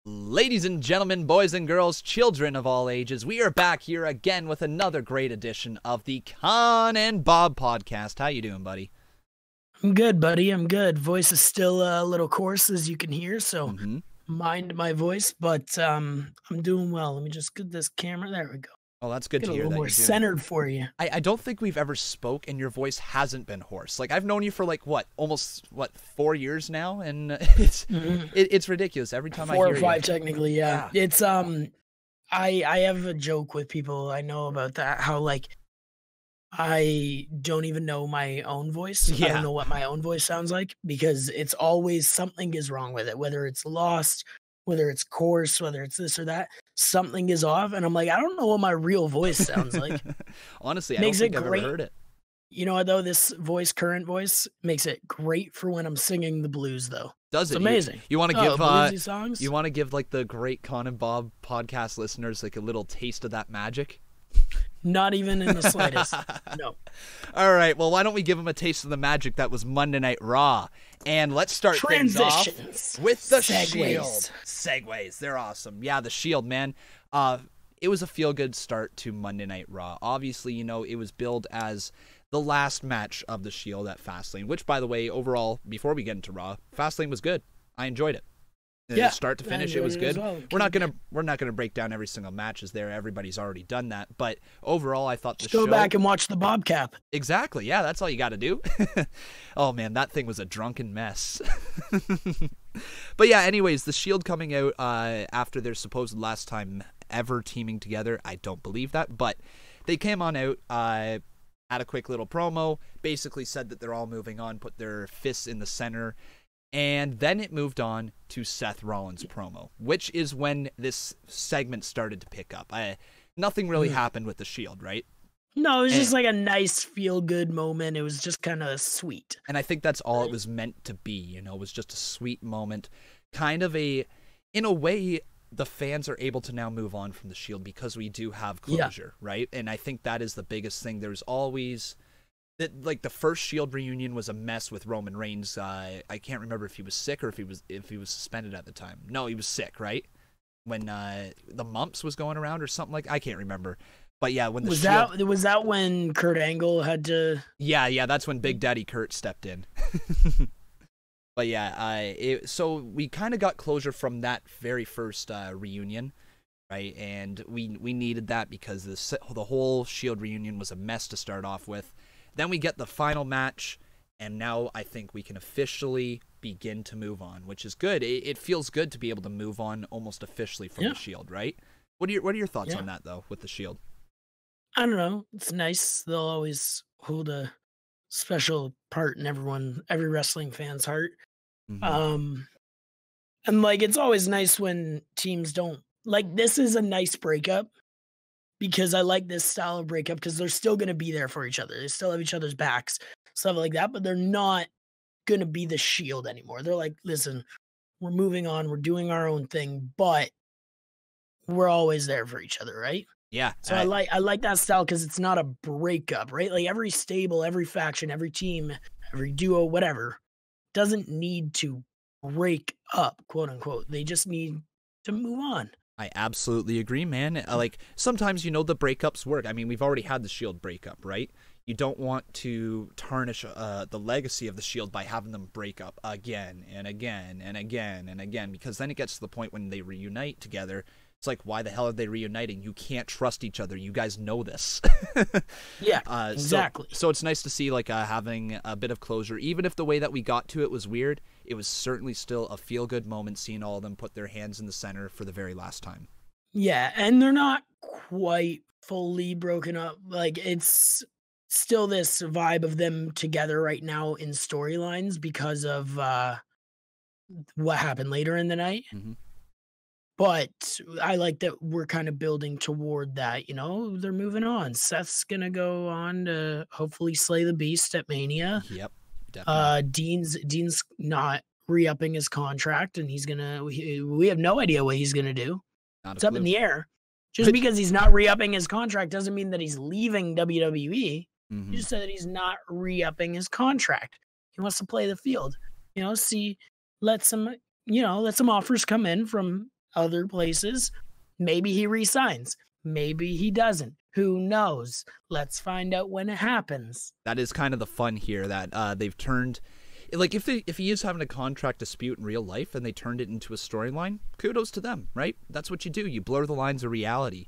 Ladies and gentlemen, boys and girls, children of all ages, we are back here again with another great edition of the Con and Bob podcast. How you doing, buddy? I'm good, buddy. I'm good. Voice is still a little coarse, as you can hear, so mind my voice, but I'm doing well. Let me just get this camera. There we go. Oh, that's good Get to a hear. little more centered for you. I don't think we've ever spoke and your voice hasn't been hoarse. Like, I've known you for almost 4 years now, and it's ridiculous every time I hear you. 4 or 5 technically, yeah. It's I have a joke with people I know about that, how like I don't even know my own voice. I don't know what my own voice sounds like, because it's always something is wrong with it, whether it's lost, whether it's coarse, whether it's this or that, something is off. And I'm like, I don't know what my real voice sounds like. Honestly, I don't think I've ever heard it. You know, though, this voice, current voice, makes it great for when I'm singing the blues, though. Does it? It's amazing. You want to give bluesy songs? You want to give like the great Con and Bob podcast listeners like a little taste of that magic? Not even in the slightest. No. All right. Well, why don't we give them a taste of the magic that was Monday Night Raw? And let's start things off with the Shield. Segues. They're awesome. Yeah, the Shield, man. It was a feel-good start to Monday Night Raw. Obviously, you know, it was billed as the last match of the Shield at Fastlane, which, by the way, overall, before we get into Raw, Fastlane was good. I enjoyed it. Start to finish, it was good. Well. We're not gonna break down every single match is there. Everybody's already done that. But overall, I thought the show. Go back and watch the Bobcap. Exactly. Yeah, that's all you got to do. Oh man, that thing was a drunken mess. But yeah, anyways, the Shield coming out after their supposed last time ever teaming together. I don't believe that, but they came on out. Had a quick little promo. Basically said that they're all moving on. Put their fists in the center. And then it moved on to Seth Rollins' promo, which is when this segment started to pick up. Nothing really happened with the Shield, right? No, it was just like a nice feel-good moment. It was just kind of sweet. And I think that's all it was meant to be, you know, it was just a sweet moment. Kind of in a way, the fans are able to now move on from the Shield because we do have closure, right? And I think that is the biggest thing. There's always... like the first Shield reunion was a mess with Roman Reigns. I can't remember if he was sick or if he was suspended at the time. No, he was sick, right? When the mumps was going around or something like I can't remember. But yeah, when the Shield... was that when Kurt Angle had to? Yeah, that's when Big Daddy Kurt stepped in. But yeah, so we kind of got closure from that very first reunion. Right, and we needed that because the whole Shield reunion was a mess to start off with. Then we get the final match, and now I think we can officially begin to move on, which is good. It feels good to be able to move on almost officially from the Shield, right? What are your thoughts on that, though, with the Shield? I don't know. It's nice. They'll always hold a special part in every wrestling fan's heart. And like, it's always nice when teams don't, like, this is a nice breakup. Because I like this style of breakup because they're still going to be there for each other. They still have each other's backs, stuff like that, but they're not going to be the Shield anymore. They're like, listen, we're moving on. We're doing our own thing, but we're always there for each other, right? Yeah. So I like that style because it's not a breakup, right? Like every stable, every faction, every team, every duo, whatever, doesn't need to break up, quote unquote. They just need to move on. I absolutely agree, man. Like, sometimes, you know, the breakups work. I mean, we've already had the Shield breakup, right? You don't want to tarnish the legacy of the Shield by having them break up again and again and again and again, because then it gets to the point when they reunite together. It's like, why the hell are they reuniting? You can't trust each other. You guys know this. Yeah, exactly. So it's nice to see, like, having a bit of closure. Even if the way that we got to it was weird, it was certainly still a feel-good moment seeing all of them put their hands in the center for the very last time. Yeah, and they're not quite fully broken up. Like, it's still this vibe of them together right now in storylines because of what happened later in the night. But I like that we're kind of building toward that, you know, they're moving on. Seth's going to go on to hopefully slay the beast at Mania. Yep, definitely. Dean's not re-upping his contract, and he's going to, we have no idea what he's going to do. It's up in the air. Just because he's not re-upping his contract doesn't mean that he's leaving WWE. He just said that he's not re-upping his contract. He wants to play the field. You know, let some offers come in from other places. Maybe he resigns. Maybe he doesn't. Who knows? Let's find out when it happens. That is kind of the fun here, that they've turned, like, if he is having a contract dispute in real life and they turned it into a storyline, kudos to them, right? That's what you do. You blur the lines of reality.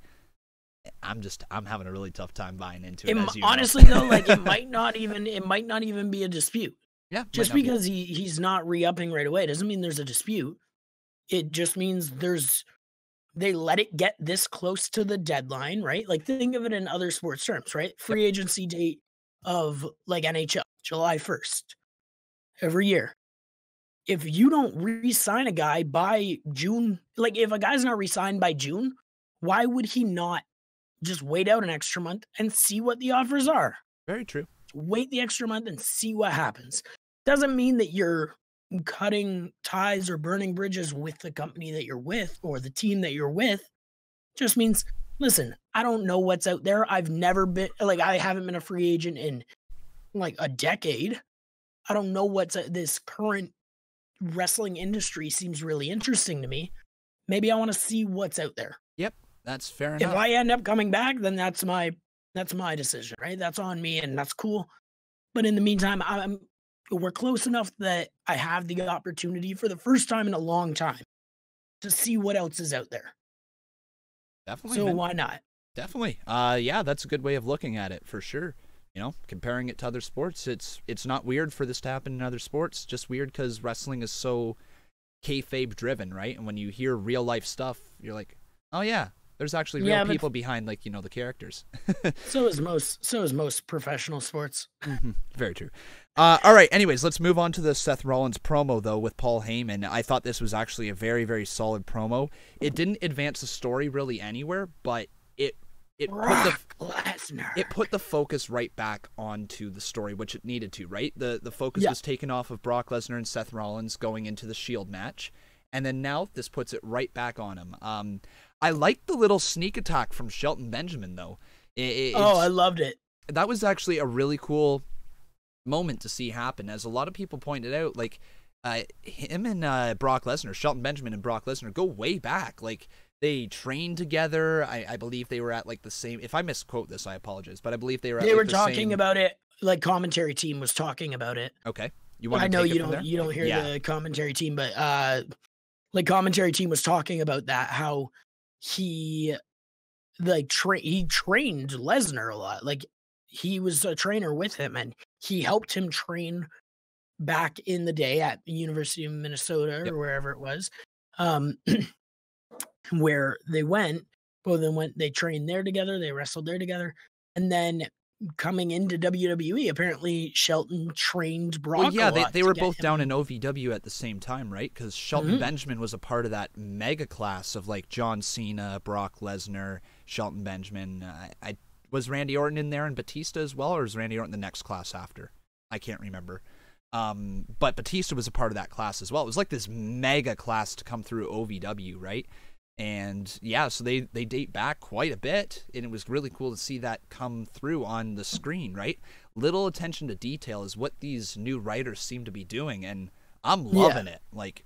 I'm having a really tough time buying into it. Honestly, though, like it might not even be a dispute. Yeah, just because he's not re-upping right away doesn't mean there's a dispute. It just means they let it get this close to the deadline, right? Like, think of it in other sports terms, right? Free agency date of, like, NHL, July 1st, every year. If you don't re-sign a guy by June, like, if a guy's not re-signed by June, why would he not just wait out an extra month and see what the offers are? Very true. Wait the extra month and see what happens. Doesn't mean that you're cutting ties or burning bridges with the company that you're with or the team that you're with. Just means, listen, I don't know what's out there. I've never been, like, I haven't been a free agent in like a decade. I don't know this current wrestling industry seems really interesting to me. Maybe I want to see what's out there. Yep, that's fair enough. If I end up coming back, then that's my decision, right? That's on me, and that's cool. But in the meantime, we're close enough that I have the opportunity for the first time in a long time to see what else is out there. Definitely. So why not? Definitely. Yeah, that's a good way of looking at it for sure. You know, comparing it to other sports, it's not weird for this to happen in other sports. Just weird because wrestling is so kayfabe driven, right? And when you hear real life stuff, you're like, oh yeah, there's actually real people behind, like, you know, the characters. So is most professional sports. Very true. All right. Anyways, let's move on to the Seth Rollins promo though with Paul Heyman. I thought this was actually a very, very solid promo. It didn't advance the story really anywhere, but it put the focus right back onto the story, which it needed to. Right. The focus was taken off of Brock Lesnar and Seth Rollins going into the Shield match, and then now this puts it right back on him. I liked the little sneak attack from Shelton Benjamin, though. I loved it. That was actually a really cool moment to see happen, as a lot of people pointed out. Like, him and Brock Lesnar, Shelton Benjamin and Brock Lesnar, go way back. Like, they trained together. I believe they were at, like, the same... If I misquote this, I apologize, but I believe they were at, They were talking about it, like, commentary team was talking about it. Okay. You want to I know take you it from don't there? you don't hear the commentary team, but like, commentary team was talking about that, how he trained Lesnar a lot. Like, he was a trainer with him, and he helped him train back in the day at the University of Minnesota or wherever it was, where they went. Both of them went. They trained there together. They wrestled there together, and then coming into WWE, apparently Shelton trained Brock. Well, yeah, a lot they were both him. down in OVW at the same time, right? Because Shelton Benjamin was a part of that mega class of, like, John Cena, Brock Lesnar, Shelton Benjamin. Was Randy Orton in there and Batista as well, or is Randy Orton the next class after? I can't remember. But Batista was a part of that class as well. It was like this mega class to come through OVW, right? And yeah, so they date back quite a bit, and it was really cool to see that come through on the screen, right? Little attention to detail is what these new writers seem to be doing, and I'm loving it. Like,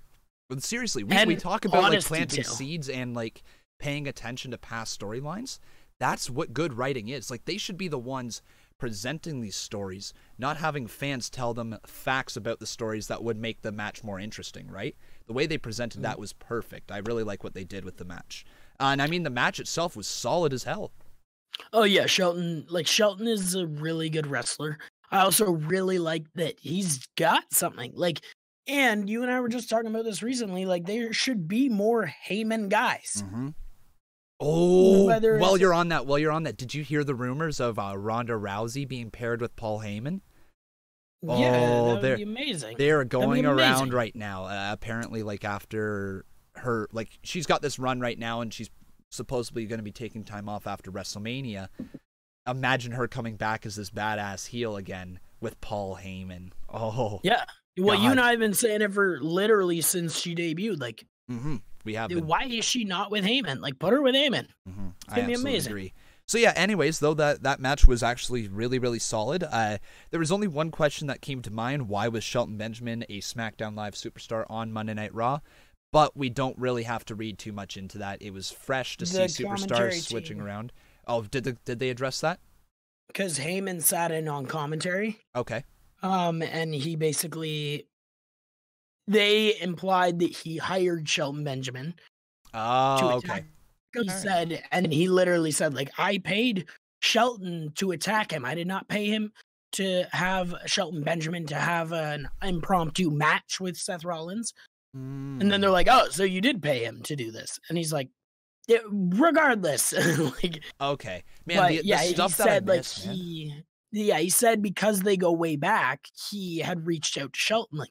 seriously, we talk about, like, planting seeds and, like, paying attention to past storylines. That's what good writing is. Like, they should be the ones presenting these stories, not having fans tell them facts about the stories that would make the match more interesting, right? The way they presented that was perfect. I really like what they did with the match. And I mean, the match itself was solid as hell. Oh yeah, Shelton is a really good wrestler. I also really like that he's got something. Like, and you and I were just talking about this recently, like, there should be more Heyman guys. Oh, while you're on that, did you hear the rumors of Ronda Rousey being paired with Paul Heyman? Yeah, that would be amazing. They're going around right now. Apparently, like, after her, like, she's got this run right now, and she's supposedly going to be taking time off after WrestleMania. Imagine her coming back as this badass heel again with Paul Heyman. Oh, yeah. Well, God. You and I have been saying it for literally since she debuted. Like, we have. Why is she not with Heyman? Like, put her with Heyman. It's gonna be amazing. Agree. So yeah, anyways, though, that match was actually really, really solid. There was only one question that came to mind. Why was Shelton Benjamin a SmackDown Live superstar on Monday Night Raw? but we don't really have to read too much into that. It was fresh to see superstars switching around. Oh, did they address that? Because Heyman sat in on commentary. Okay. And he basically, they implied that he hired Shelton Benjamin. Oh, okay. He said, and he literally said, like, I paid Shelton to attack him. I did not pay him to have Shelton Benjamin to have an impromptu match with Seth Rollins. And then they're like, oh, so you did pay him to do this. And he's like, yeah, regardless. Like, okay. Man, the stuff he that said, I missed, like, he said because they go way back, he had reached out to Shelton, like,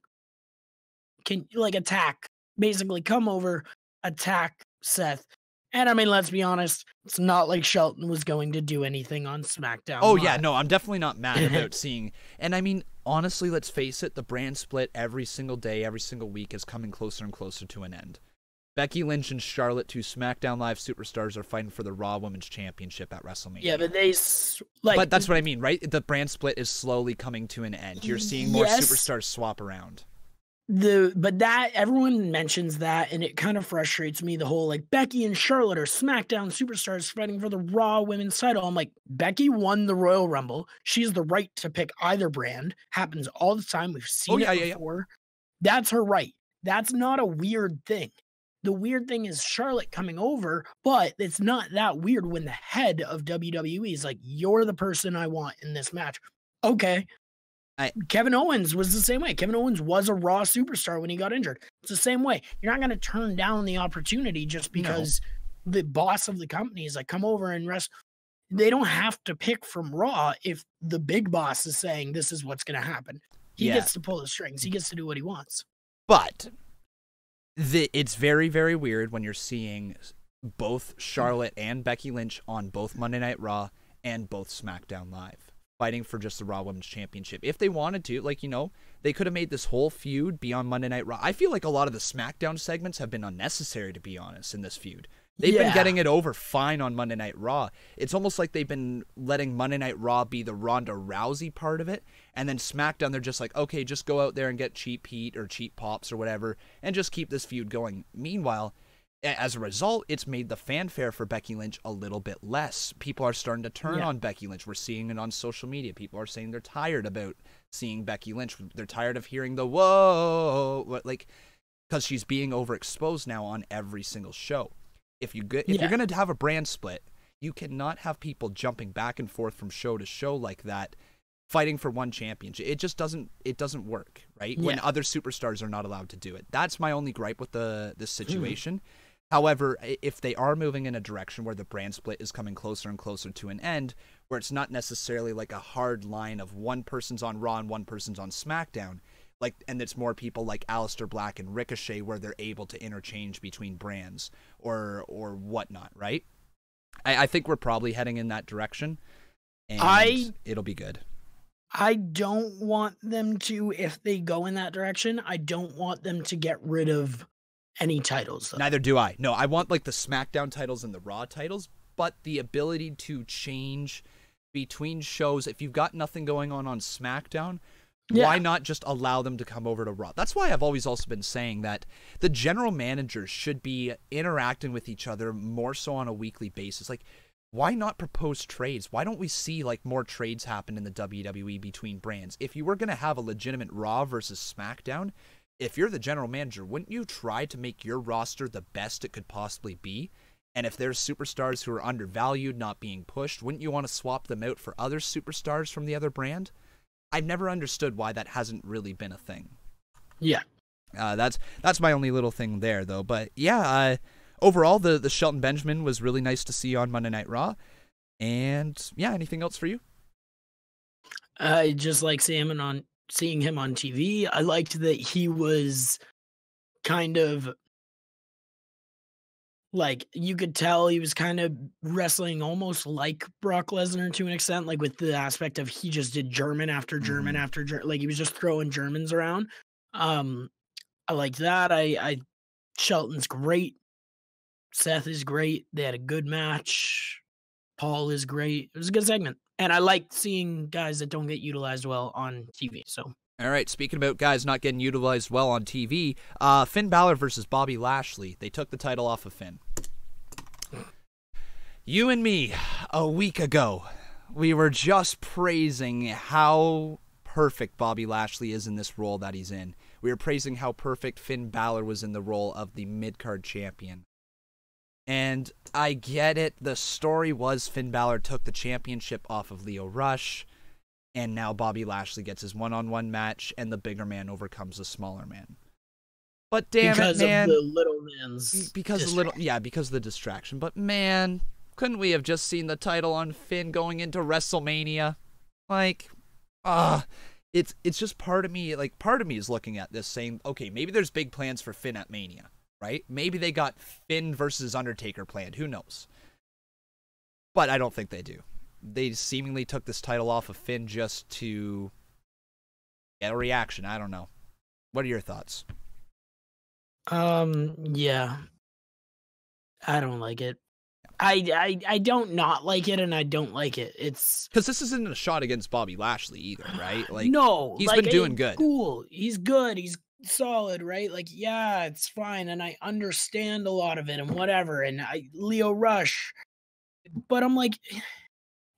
can you, like, basically come over, attack Seth. And I mean, let's be honest, it's not like Shelton was going to do anything on SmackDown. Oh, yeah, no, I'm definitely not mad about seeing. And I mean, honestly, let's face it, the brand split every single day, every single week is coming closer and closer to an end. Becky Lynch and Charlotte, two SmackDown Live superstars, are fighting for the Raw Women's Championship at WrestleMania. Yeah, but but that's what I mean, right? The brand split is slowly coming to an end. You're seeing more superstars swap around. But that everyone mentions that, and it kind of frustrates me. The whole like Becky and Charlotte are SmackDown superstars fighting for the Raw Women's title. I'm like, Becky won the Royal Rumble. She has the right to pick either brand. Happens all the time. We've seen it before. Yeah. That's her right. That's not a weird thing. The weird thing is Charlotte coming over, but it's not that weird when the head of WWE is like, you're the person I want in this match. Okay. Kevin Owens was the same way. Kevin Owens was a Raw superstar when he got injured. It's the same way. You're not going to turn down the opportunity just because the boss of the company is like, come over and rest. They don't have to pick from Raw if the big boss is saying this is what's going to happen. He gets to pull the strings. He gets to do what he wants. But it's very, very weird when you're seeing both Charlotte and Becky Lynch on both Monday Night Raw and both SmackDown Live, fighting for just the Raw Women's Championship. If they wanted to, like, they could have made this whole feud be on Monday Night Raw. I feel like a lot of the SmackDown segments have been unnecessary, to be honest, in this feud. They've been getting it over fine on Monday Night Raw. It's almost like they've been letting Monday Night Raw be the Ronda Rousey part of it, and then SmackDown, they're just like, okay, just go out there and get cheap heat or cheap pops or whatever, and just keep this feud going. Meanwhile, as a result, it's made the fanfare for Becky Lynch a little bit less. People are starting to turn on Becky Lynch. We're seeing it on social media. People are saying they're tired about seeing Becky Lynch. They're tired of hearing the whoa, like, because she's being overexposed now on every single show. If you're going to have a brand split, you cannot have people jumping back and forth from show to show like that, fighting for one championship. It just doesn't work, right? When other superstars are not allowed to do it. That's my only gripe with this situation. However, if they are moving in a direction where the brand split is coming closer and closer to an end, where it's not necessarily like a hard line of one person's on Raw and one person's on SmackDown, and it's more people like Aleister Black and Ricochet where they're able to interchange between brands or whatnot, right? I think we're probably heading in that direction, and it'll be good. I don't want them to, if they go in that direction, I don't want them to get rid of any titles, though. Neither do I. No, I want like the SmackDown titles and the Raw titles, but the ability to change between shows. If you've got nothing going on SmackDown, why not just allow them to come over to Raw? That's why I've always also been saying that the general managers should be interacting with each other more so on a weekly basis. Like, why not propose trades? Why don't we see like more trades happen in the WWE between brands? If you were going to have a legitimate Raw versus SmackDown, if you're the general manager, wouldn't you try to make your roster the best it could possibly be? And if there's superstars who are undervalued, not being pushed, wouldn't you want to swap them out for other superstars from the other brand? I've never understood why that hasn't really been a thing. Yeah. That's my only little thing there, though. But yeah, overall, the Shelton Benjamin was really nice to see on Monday Night Raw. And yeah, anything else for you? I just like seeing him on TV. I liked that he was kind of like, you could tell he was kind of wrestling almost like Brock Lesnar to an extent, like with the aspect of he just did German after German after German, like he was just throwing Germans around. I like that. Shelton's great. Seth is great. They had a good match. Paul is great. It was a good segment. And I like seeing guys that don't get utilized well on TV. So All right, speaking about guys not getting utilized well on TV, Finn Balor versus Bobby Lashley. They took the title off of Finn. You and me, a week ago, we were just praising how perfect Bobby Lashley is in this role that he's in. We were praising how perfect Finn Balor was in the role of the mid-card champion. And I get it. The story was Finn Balor took the championship off of Lio Rush, and now Bobby Lashley gets his one-on-one match, and the bigger man overcomes the smaller man. But damn because it, man. Because of the little man's because of the distraction. But man, couldn't we have just seen the title on Finn going into WrestleMania? Like, it's just part of me is looking at this saying, okay, maybe there's big plans for Finn at Mania, right? Maybe they got Finn versus Undertaker planned. Who knows? But I don't think they do. They seemingly took this title off of Finn just to get a reaction. I don't know. What are your thoughts? Yeah. I don't like it. I don't not like it, and I don't like it. It's because this isn't a shot against Bobby Lashley either, right? Like, no, he's been doing good. Cool. He's good. He's solid, right? Like, yeah, it's fine, and I understand a lot of it and whatever. And Lio Rush, but I'm like,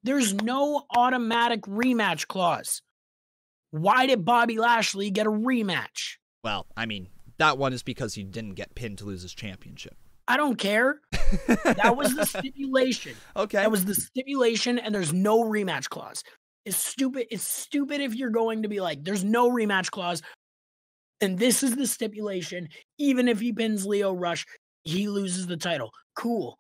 there's no automatic rematch clause. Why did Bobby Lashley get a rematch? Well, I mean, that one is because he didn't get pinned to lose his championship. I don't care. That was the stipulation. Okay. That was the stipulation, and there's no rematch clause. It's stupid. It's stupid if you're going to be like, there's no rematch clause, and this is the stipulation. Even if he pins Lio Rush, he loses the title. Cool.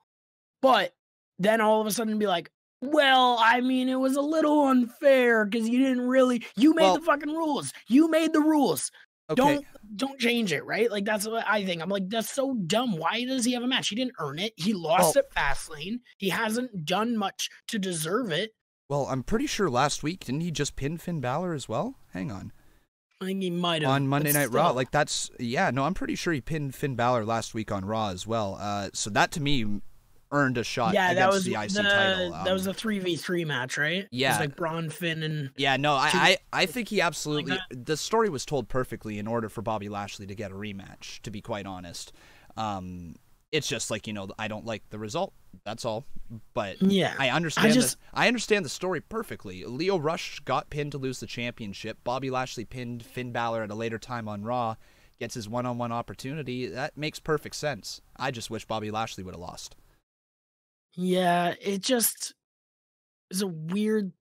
But then all of a sudden be like, well, I mean, it was a little unfair because you made the fucking rules. You made the rules. Okay. Don't change it, right? Like, that's what I think. I'm like, that's so dumb. Why does he have a match? He didn't earn it. He lost at Fastlane. He hasn't done much to deserve it. Well, I'm pretty sure last week, didn't he just pin Finn Balor as well? Hang on. I think he might have. On Monday Night Raw. Like, I'm pretty sure he pinned Finn Balor last week on Raw as well. So that, to me, earned a shot against the IC title. That was a 3v3 match, right? Yeah. It was like Braun, Finn, and... Yeah, no, I think he absolutely... The story was told perfectly in order for Bobby Lashley to get a rematch, to be quite honest. It's just like, I don't like the result. That's all. But yeah, I understand the story perfectly. Lio Rush got pinned to lose the championship. Bobby Lashley pinned Finn Balor at a later time on Raw. Gets his one-on-one opportunity. That makes perfect sense. I just wish Bobby Lashley would have lost. Yeah, it just is a weird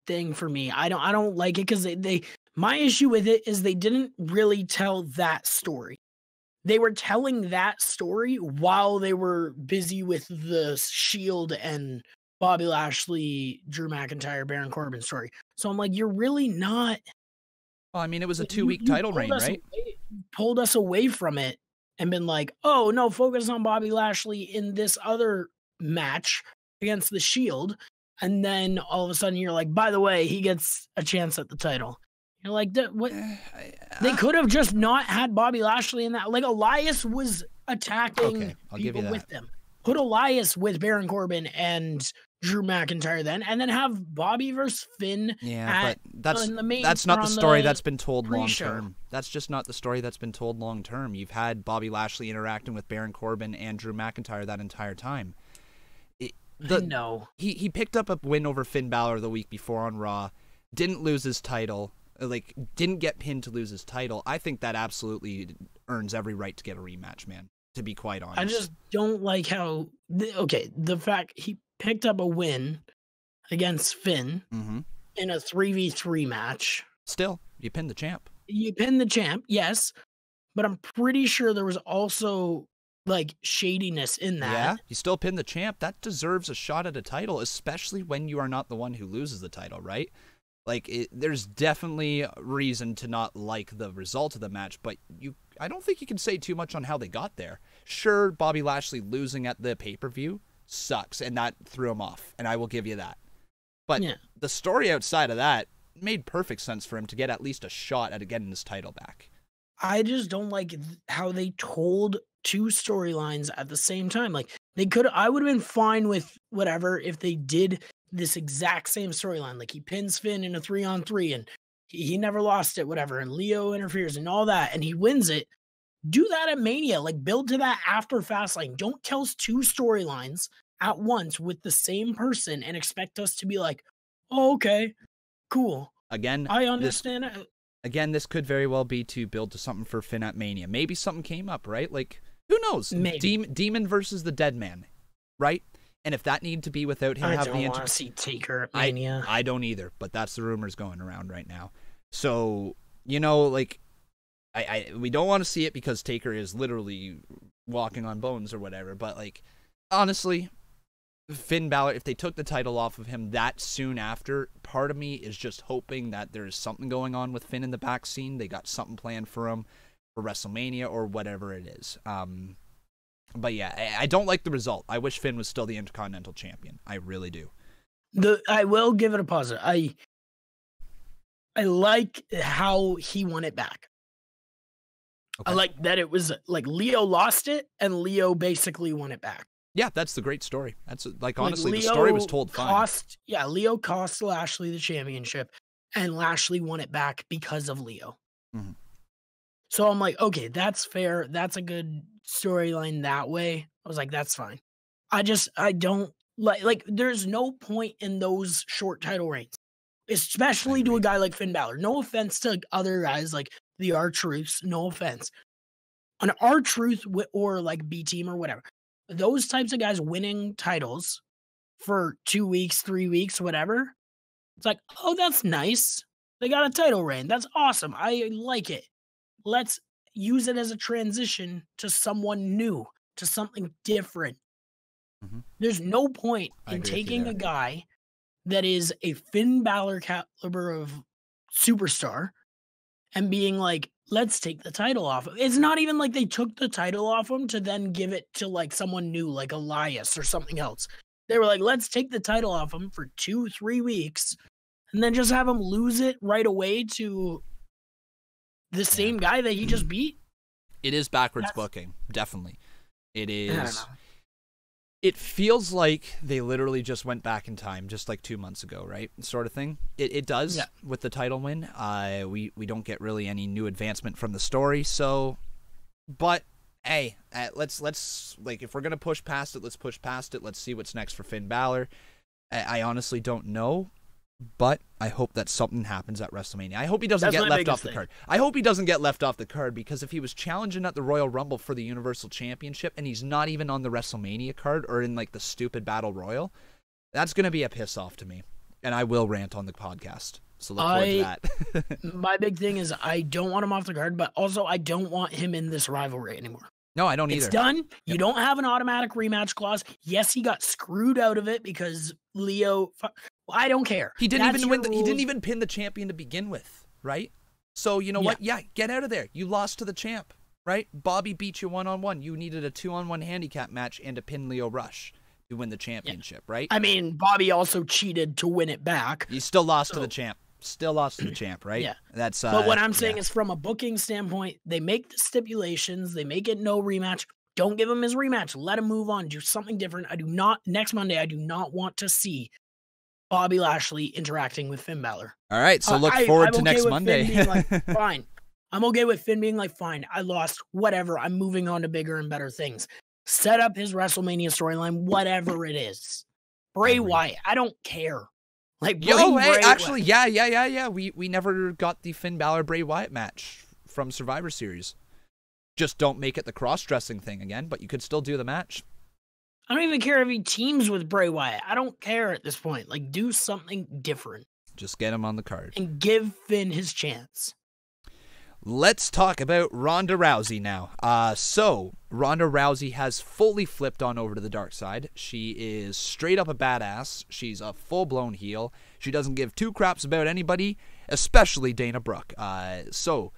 thing for me. I don't like it because my issue with it is they didn't really tell that story. They were telling that story while they were busy with the Shield and Bobby Lashley, Drew McIntyre, Baron Corbin story. So I'm like, you're really not. Well, I mean, it was a 2-week title reign, right? Pulled us away from it and been like, oh no, focus on Bobby Lashley in this other match against the Shield, and then all of a sudden you're like, by the way, he gets a chance at the title. You're like, what? They could have just not had Bobby Lashley in that. Like, Elias was attacking people with them. Put Elias with Baron Corbin and Drew McIntyre then, and then have Bobby versus Finn. Yeah, but that's not the story that's been told long term. That's just not the story that's been told long term. You've had Bobby Lashley interacting with Baron Corbin and Drew McIntyre that entire time. No. He picked up a win over Finn Balor the week before on Raw, didn't lose his title, didn't get pinned to lose his title. I think that absolutely earns every right to get a rematch, man, to be quite honest. I just don't like how, the fact he picked up a win against Finn in a 3v3 match. Still, you pinned the champ. You pinned the champ, yes, but I'm pretty sure there was also shadiness in that. Yeah, you still pinned the champ. That deserves a shot at a title, especially when you are not the one who loses the title, right? There's definitely reason to not like the result of the match, but I don't think you can say too much on how they got there. Sure, Bobby Lashley losing at the pay-per-view sucks, and that threw him off, and I will give you that. But the story outside of that made perfect sense for him to get at least a shot at getting his title back. I just don't like how they told two storylines at the same time. I would have been fine with whatever if they did this exact same storyline. Like, he pins Finn in a 3-on-3 and he never lost it, whatever, and Leo interferes and all that, and he wins it. Do that at Mania. Like, build to that after Fastlane. Don't tell us two storylines at once with the same person and expect us to be like, oh, okay, cool. Again, I understand. This could very well be to build to something for Finn at Mania. Maybe something came up, right? Like, who knows? Maybe. Demon versus the Dead Man, right? And if that needed to be without him having the... I don't want to see Taker at Mania. I don't either, but that's the rumors going around right now. So, you know, like, we don't want to see it because Taker is literally walking on bones or whatever, but, like, honestly, Finn Balor, if they took the title off of him that soon after, part of me is just hoping that there's something going on with Finn in the back scene. They got something planned for him for WrestleMania or whatever it is. But yeah, I don't like the result. I wish Finn was still the Intercontinental Champion. I really do. I will give it a positive. I like how he won it back. Okay. I like that it was like Leo lost it and Leo basically won it back. Yeah, that's the great story. That's like honestly, the story was told fine. Leo cost Lashley the championship, and Lashley won it back because of Leo. Mm-hmm. So I'm like, okay, that's fair. That's a good storyline that way. I was like, that's fine. I don't like there's no point in those short title reigns, especially to a guy like Finn Balor. No offense to other guys like the R-Truths, no offense. An R-Truth or like B-Team or whatever. Those types of guys winning titles for 2 weeks, 3 weeks, whatever. It's like, oh, that's nice. They got a title reign. That's awesome. I like it. Let's use it as a transition to someone new, to something different. Mm-hmm. There's no point in taking a guy that is a Finn Balor caliber of superstar and being like, let's take the title off. It's not even like they took the title off him to then give it to like someone new, like Elias or something else. They were like, let's take the title off him for 2-3 weeks and then just have him lose it right away to the same guy that he just beat. It is backwards booking. Definitely. It is. It feels like they literally just went back in time, just like 2 months ago, right? Sort of thing. It does with the title win. We don't get really any new advancement from the story. So, but hey, let's like if we're gonna push past it, let's push past it. Let's see what's next for Finn Balor. I honestly don't know, but I hope that something happens at WrestleMania. I hope he doesn't get left off the card. I hope he doesn't get left off the card because if he was challenging at the Royal Rumble for the Universal Championship and he's not even on the WrestleMania card or in like the stupid Battle Royal, that's going to be a piss off to me. And I will rant on the podcast. So look forward to that. My big thing is I don't want him off the card, but also I don't want him in this rivalry anymore. No, I don't either. It's done. Yep. You don't have an automatic rematch clause. Yes, he got screwed out of it because Leo... I don't care. He didn't even win. He didn't even pin the champion to begin with, right? So you know what? Yeah, get out of there. You lost to the champ, right? Bobby beat you 1-on-1. You needed a 2-on-1 handicap match and to pin Leo Rush to win the championship, right? I mean, Bobby also cheated to win it back. You still lost to the champ. Still lost to the champ, right? Yeah. That's. But what I'm saying is, from a booking standpoint, they make the stipulations. They make it no rematch. Don't give him his rematch. Let him move on. Do something different. Next Monday, I do not want to see Bobby Lashley interacting with Finn Balor. All right, so look forward to next Monday. Fine. I'm okay with Finn being like, fine, I lost, whatever. I'm moving on to bigger and better things. Set up his WrestleMania storyline, whatever it is. Bray Wyatt, I don't care. Like, actually, yeah. We never got the Finn Balor Bray Wyatt match from Survivor Series. Just don't make it the cross-dressing thing again, but you could still do the match. I don't even care if he teams with Bray Wyatt. I don't care at this point. Like, do something different. Just get him on the card. And give Finn his chance. Let's talk about Ronda Rousey now. So, Ronda Rousey has fully flipped on over to the dark side. She is straight up a badass. She's a full-blown heel. She doesn't give two craps about anybody, especially Dana Brooke. So,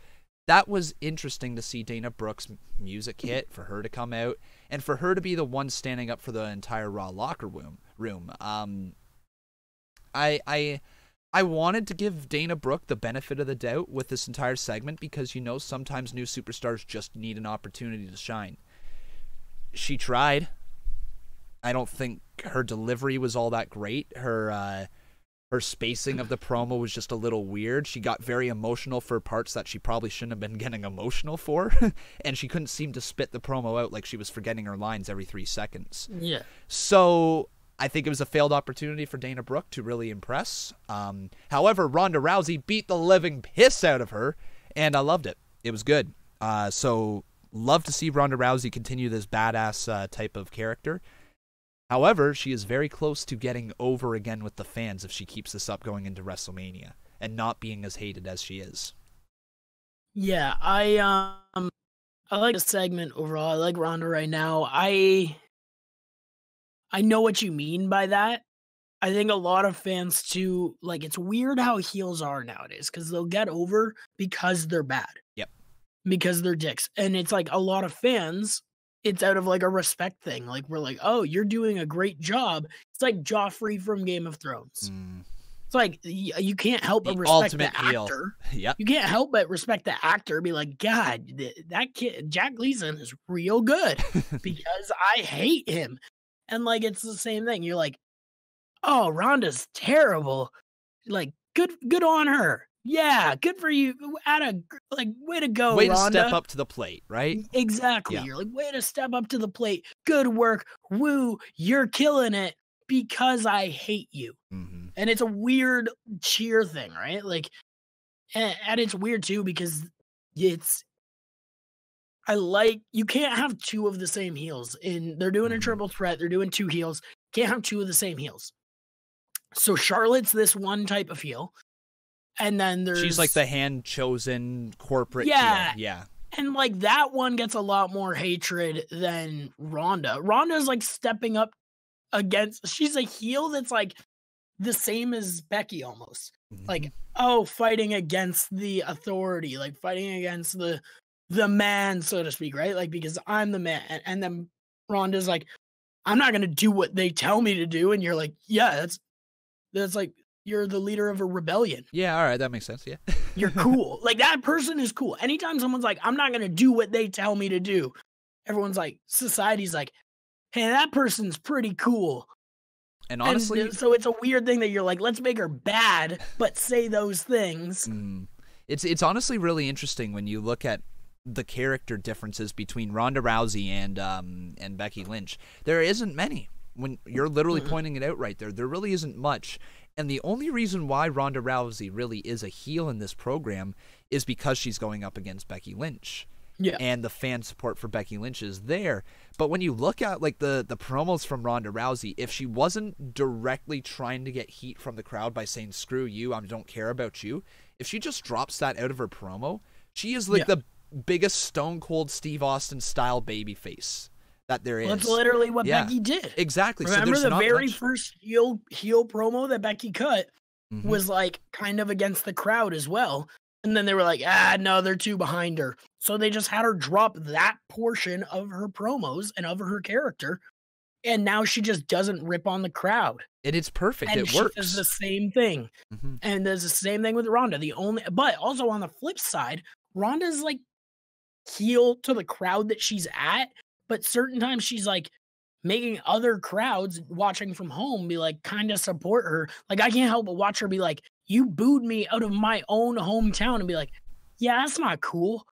that was interesting to see Dana Brooke's music hit, for her to come out, and for her to be the one standing up for the entire Raw locker room. I wanted to give Dana Brooke the benefit of the doubt with this entire segment because, you know, sometimes new superstars just need an opportunity to shine. She tried. I don't think her delivery was all that great. Her Her spacing of the promo was just a little weird. She got very emotional for parts that she probably shouldn't have been getting emotional for. And she couldn't seem to spit the promo out, like she was forgetting her lines every 3 seconds. Yeah. So I think it was a failed opportunity for Dana Brooke to really impress. However, Ronda Rousey beat the living piss out of her, and I loved it. It was good. So love to see Ronda Rousey continue this badass type of character. However, she is very close to getting over again with the fans if she keeps this up going into WrestleMania and not being as hated as she is. Yeah, I like the segment overall. I like Ronda right now. I know what you mean by that. I think a lot of fans too, like, it's weird how heels are nowadays because they'll get over because they're bad. Yep. Because they're dicks. And it's like a lot of fans, it's out of like a respect thing. Like, we're like, oh, you're doing a great job. It's like Joffrey from Game of Thrones. It's like, you can't help but respect the actor. Yep. You can't help but respect the actor. Be like, God, that kid, Jack Gleason, is real good because I hate him. And like, it's the same thing. You're like, oh, Ronda's terrible. Like, good on her. Yeah, good for you. Way to go, way Ronda. To step up to the plate, right? Exactly. Yeah. You're like, way to step up to the plate. Good work. Woo, you're killing it because I hate you. Mm-hmm. And it's a weird cheer thing, right? Like, and it's weird too because you can't have two of the same heels. They're doing a triple threat. They're doing 2 heels. Can't have 2 of the same heels. So Charlotte's this one type of heel. And then she's like the hand-chosen corporate heel. Yeah. And like that one gets a lot more hatred than Ronda. Ronda's like stepping up she's a heel that's like the same as Becky almost. Like, fighting against the authority, like fighting against the man, so to speak, right? Like, because I'm the man. And then Ronda's like, I'm not going to do what they tell me to do. And you're like, yeah, that's like, you're the leader of a rebellion. Yeah, all right, that makes sense, yeah. You're cool. Like, that person is cool. Anytime someone's like, I'm not going to do what they tell me to do, everyone's like, society's like, hey, that person's pretty cool. And honestly... so it's a weird thing that you're like, let's make her bad, but say those things. It's honestly really interesting when you look at the character differences between Ronda Rousey and Becky Lynch. There isn't many. When you're literally pointing it out right there, there really isn't much. And the only reason why Ronda Rousey really is a heel in this program is because she's going up against Becky Lynch. Yeah. And the fan support for Becky Lynch is there. But when you look at like the promos from Ronda Rousey, if she wasn't directly trying to get heat from the crowd by saying, screw you, I don't care about you, if she just drops that out of her promo, she is like the biggest Stone Cold Steve Austin style babyface that there is. That's literally what Becky did. Exactly. Remember so the very first heel promo that Becky cut was like kind of against the crowd as well. And then they were like, no, they're too behind her. So they just had her drop that portion of her promos and of her character. And now she just doesn't rip on the crowd. And it's perfect. And it she works. does the same thing. And there's the same thing with Ronda. But also on the flip side, Ronda's like heel to the crowd that she's at. But certain times she's like making other crowds watching from home be like, kind of support her. Like, I can't help but watch her be like, you booed me out of my own hometown, and be like, yeah, that's not cool.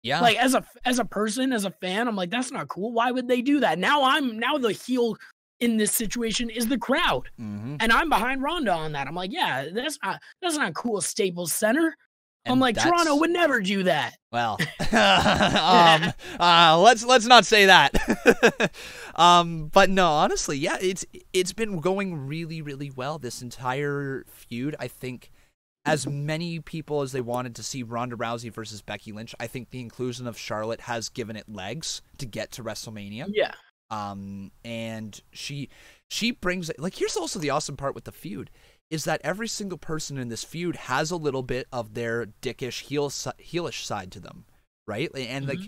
Yeah. Like, as a person, as a fan, I'm like, that's not cool. Why would they do that? Now the heel in this situation is the crowd. And I'm behind Ronda on that. I'm like, yeah, that's not cool, Staples Center. And I'm like, Toronto would never do that. Well, let's not say that. But no, honestly, yeah, it's been going really, really well this entire feud. I think as many people as they wanted to see Ronda Rousey versus Becky Lynch, I think the inclusion of Charlotte has given it legs to get to WrestleMania. Yeah. And she brings it. Like, here's also the awesome part with the feud. Is that every single person in this feud has a little bit of their dickish, heelish side to them, right? And like,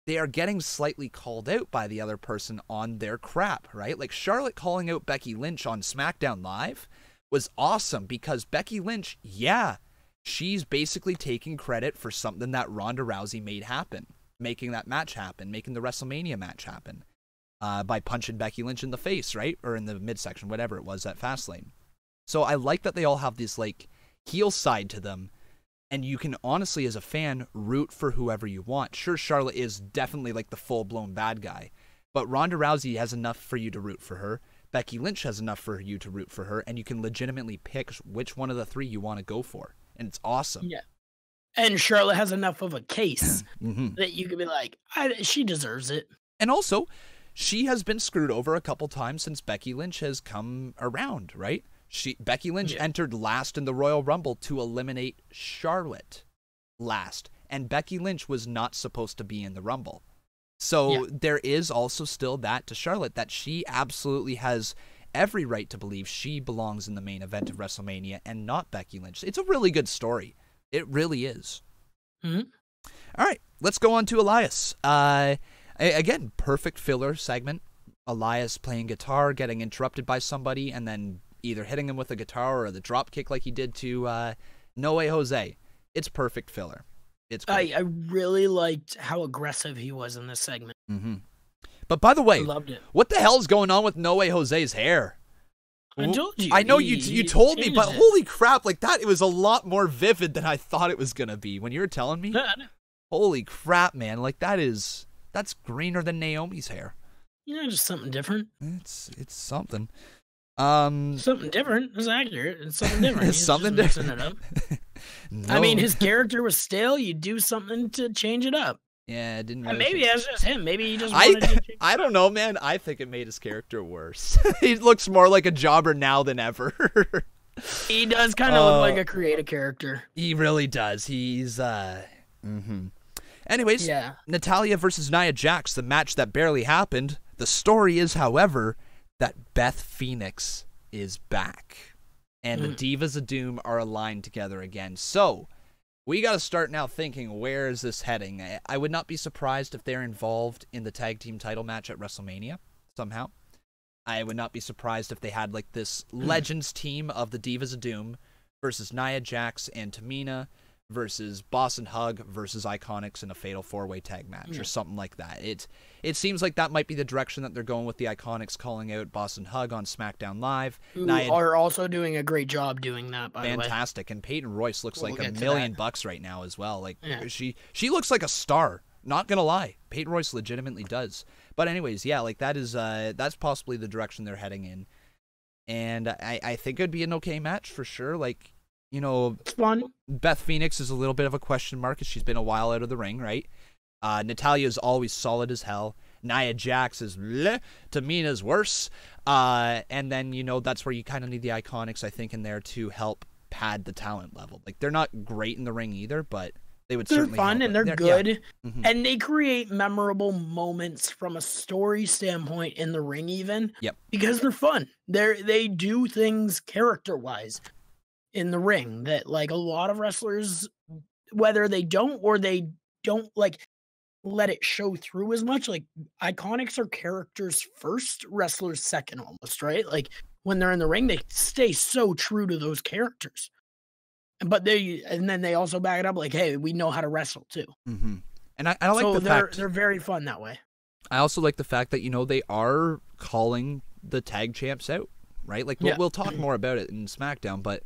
they are getting slightly called out by the other person on their crap, right? Like, Charlotte calling out Becky Lynch on SmackDown Live was awesome because Becky Lynch, she's basically taking credit for something that Ronda Rousey made happen, making that match happen, making the WrestleMania match happen, by punching Becky Lynch in the face, right? Or in the midsection, whatever it was at Fastlane. So I like that they all have this like heel side to them, and you can honestly, as a fan, root for whoever you want. Sure, Charlotte is definitely like the full-blown bad guy, but Ronda Rousey has enough for you to root for her. Becky Lynch has enough for you to root for her, and you can legitimately pick which one of the three you want to go for, and it's awesome. Yeah. And Charlotte has enough of a case that you could be like, she deserves it. And also, she has been screwed over a couple times since Becky Lynch has come around, right? Becky Lynch entered last in the Royal Rumble to eliminate Charlotte last, and Becky Lynch was not supposed to be in the Rumble. So there is also still that to Charlotte, that she absolutely has every right to believe she belongs in the main event of WrestleMania and not Becky Lynch. It's a really good story. It really is. Mm-hmm. All right, let's go on to Elias. Again, perfect filler segment. Elias playing guitar, getting interrupted by somebody, and then either hitting him with a guitar or the drop kick like he did to No Way Jose. It's perfect filler. It's great. I really liked how aggressive he was in this segment. Mm-hmm. But by the way, I loved it. What the hell's going on with No Way Jose's hair? I told you. I know you told me, but holy crap, like that, it was a lot more vivid than I thought it was going to be when you were telling me. Holy crap, man. Like that's greener than Naomi's hair. Yeah, just something different. It's something. Something different. It's accurate. It's something different. It's something different. It up. No. I mean, his character was stale. You do something to change it up. Yeah, it didn't really. And maybe that's just him. Maybe he just wanted to change it. I don't know, man. I think it made his character worse. He looks more like a jobber now than ever. He does kind of look like a creative character. He really does. He's Anyways, Natalya versus Nia Jax, the match that barely happened. The story is, however, that Beth Phoenix is back. And the Divas of Doom are aligned together again. So, we got to start now thinking, where is this heading? I would not be surprised if they're involved in the tag team title match at WrestleMania, somehow. I would not be surprised if they had like this Legends team of the Divas of Doom versus Nia Jax and Tamina versus Boss and Hug versus Iconics in a fatal 4-way tag match or something like that. It seems like that might be the direction that they're going with the Iconics calling out Boss and Hug on SmackDown Live. Who are also doing a great job doing that, by the way. Fantastic. And Peyton Royce looks like $1 million right now as well. Like she looks like a star. Not gonna lie. Peyton Royce legitimately does. But anyways, yeah, like that is that's possibly the direction they're heading in. And I think it'd be an okay match for sure. Like, you know, it's fun. Beth Phoenix is a little bit of a question mark because she's been a while out of the ring, right? Natalya is always solid as hell. Nia Jax is bleh. Tamina's worse. And then, you know, that's where you kind of need the Iconics, I think, in there to help pad the talent level. Like, they're not great in the ring either, but they would certainly They're fun help and they're it. good. Yeah. And they create memorable moments from a story standpoint in the ring even. Yep. Because they're fun. They do things character-wise in the ring that, like, a lot of wrestlers, whether they don't or they don't, like, let it show through as much. Like, Iconics are characters first, wrestlers second almost, right? Like, when they're in the ring, they stay so true to those characters. But then they also back it up like, hey, we know how to wrestle too. Mm-hmm. And I like the fact they're very fun that way. I also like the fact that, you know, they are calling the tag champs out, right? Like, we'll talk more about it in SmackDown, but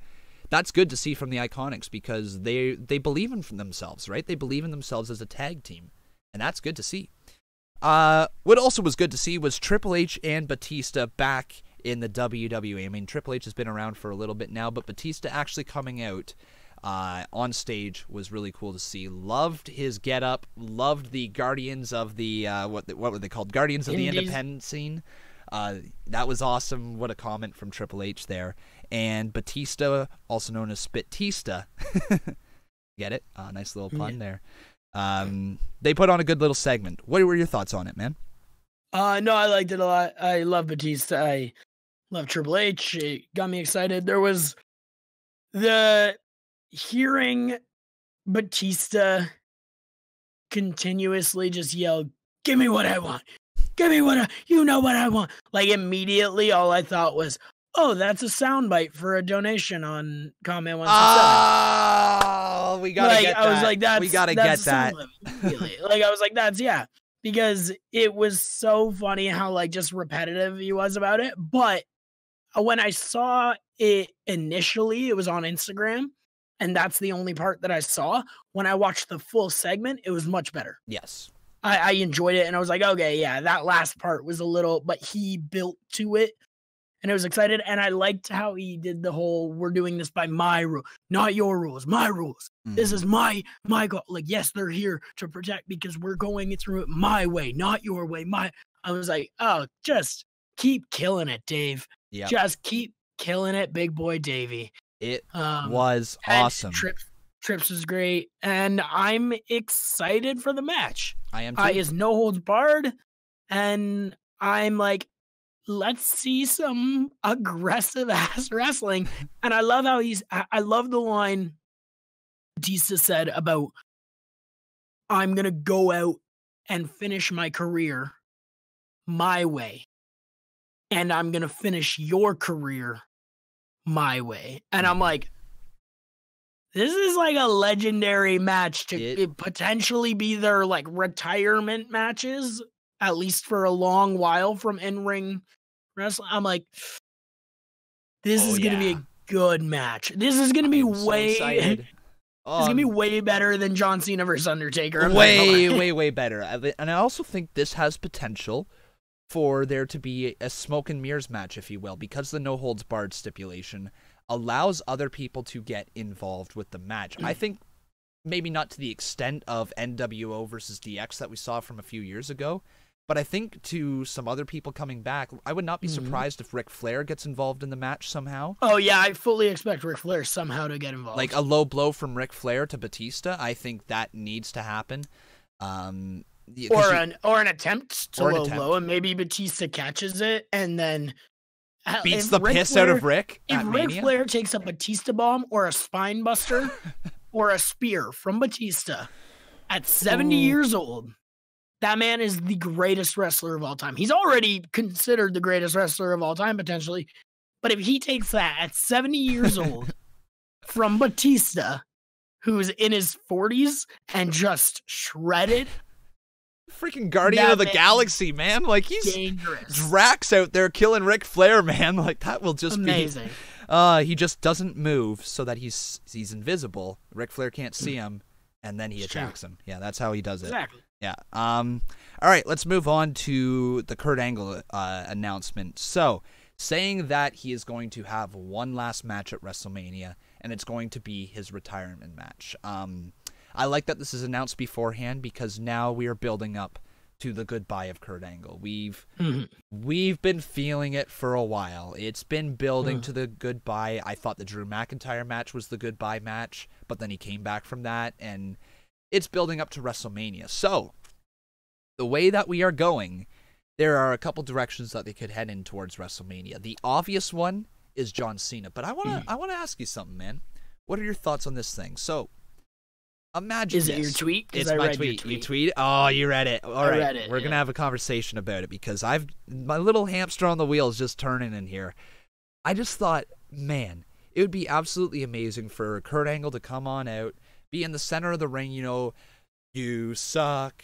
that's good to see from the Iconics because they believe in themselves, right? They believe in themselves as a tag team, and that's good to see. What also was good to see was Triple H and Batista back in the WWE. I mean, Triple H has been around for a little bit now, but Batista actually coming out on stage was really cool to see. Loved his getup. Loved the Guardians of the what were they called? Guardians of the Independent scene. That was awesome. What a comment from Triple H there. And Batista, also known as Spitista. Get it? Nice little pun there. They put on a good little segment. What were your thoughts on it, man? No, I liked it a lot. I love Batista. I love Triple H. It got me excited. There was the hearing Batista continuously just yell, "Give me what I want. Give me you know what I want." Like, immediately, all I thought was, oh, that's a soundbite for a donation on Comment 167. Oh, we gotta get that. I was like, we gotta get that. Like, I was like, yeah. Because it was so funny how, like, just repetitive he was about it. But when I saw it was on Instagram, and that's the only part that I saw. When I watched the full segment, it was much better. Yes. I enjoyed it, and I was like, okay, yeah, that last part was a little, but he built to it, and I was excited, and I liked how he did the whole, we're doing this by my rule, not your rules, my rules. This is my goal. Like, yes, they're here to protect because we're going through it my way, not your way. I was like, oh, just keep killing it, Dave. Yeah. Just keep killing it, big boy Davey. It was awesome. Trips was great, and I'm excited for the match. I am too. It's no holds barred, and I'm like, let's see some aggressive ass wrestling. And I love how I love the line Batista said about, I'm gonna go out and finish my career my way, and I'm gonna finish your career my way. And I'm like, this is like a legendary match to potentially be their like retirement matches, at least for a long while from in-ring wrestling. I'm like, this is going to be a good match. This is going to be it's going to be way better than John Cena versus Undertaker. Way better. And I also think this has potential for there to be a smoke and mirrors match, if you will, because the no holds barred stipulation allows other people to get involved with the match. I think maybe not to the extent of NWO versus DX that we saw from a few years ago, but I think to some other people coming back, I would not be surprised if Ric Flair gets involved in the match somehow. Oh yeah, I fully expect Ric Flair somehow to get involved. Like a low blow from Ric Flair to Batista, I think that needs to happen. Or an attempt to low blow, and maybe Batista catches it and then beats the piss out of Rick. If Ric Flair takes a Batista bomb or a spine buster or a spear from Batista at 70 years old, that man is the greatest wrestler of all time. He's already considered the greatest wrestler of all time, potentially. But if he takes that at 70 years old from Batista, who's in his 40s and just shredded, freaking Guardian of the Galaxy, man. Like, he's dangerous. Drax out there killing Ric Flair, man. Like, that will just amazing. He just doesn't move so that he's invisible. Ric Flair can't see him, and then he attacks him. Yeah, that's how he does it. Exactly. Yeah. All right, let's move on to the Kurt Angle announcement. So, saying that he is going to have one last match at WrestleMania, and it's going to be his retirement match. I like that this is announced beforehand because now we are building up to the goodbye of Kurt Angle. We've been feeling it for a while. It's been building to the goodbye. I thought the Drew McIntyre match was the goodbye match, but then he came back from that, and it's building up to WrestleMania. So, the way that we are going, there are a couple directions that they could head in towards WrestleMania. The obvious one is John Cena, but I want to ask you something, man. What are your thoughts on this thing? So, imagine Is it your tweet? It's my tweet. You tweet? Oh, you read it. All right. Read it, We're going to have a conversation about it because my little hamster on the wheel is just turning in here. I just thought, man, it would be absolutely amazing for Kurt Angle to come on out, be in the center of the ring, you suck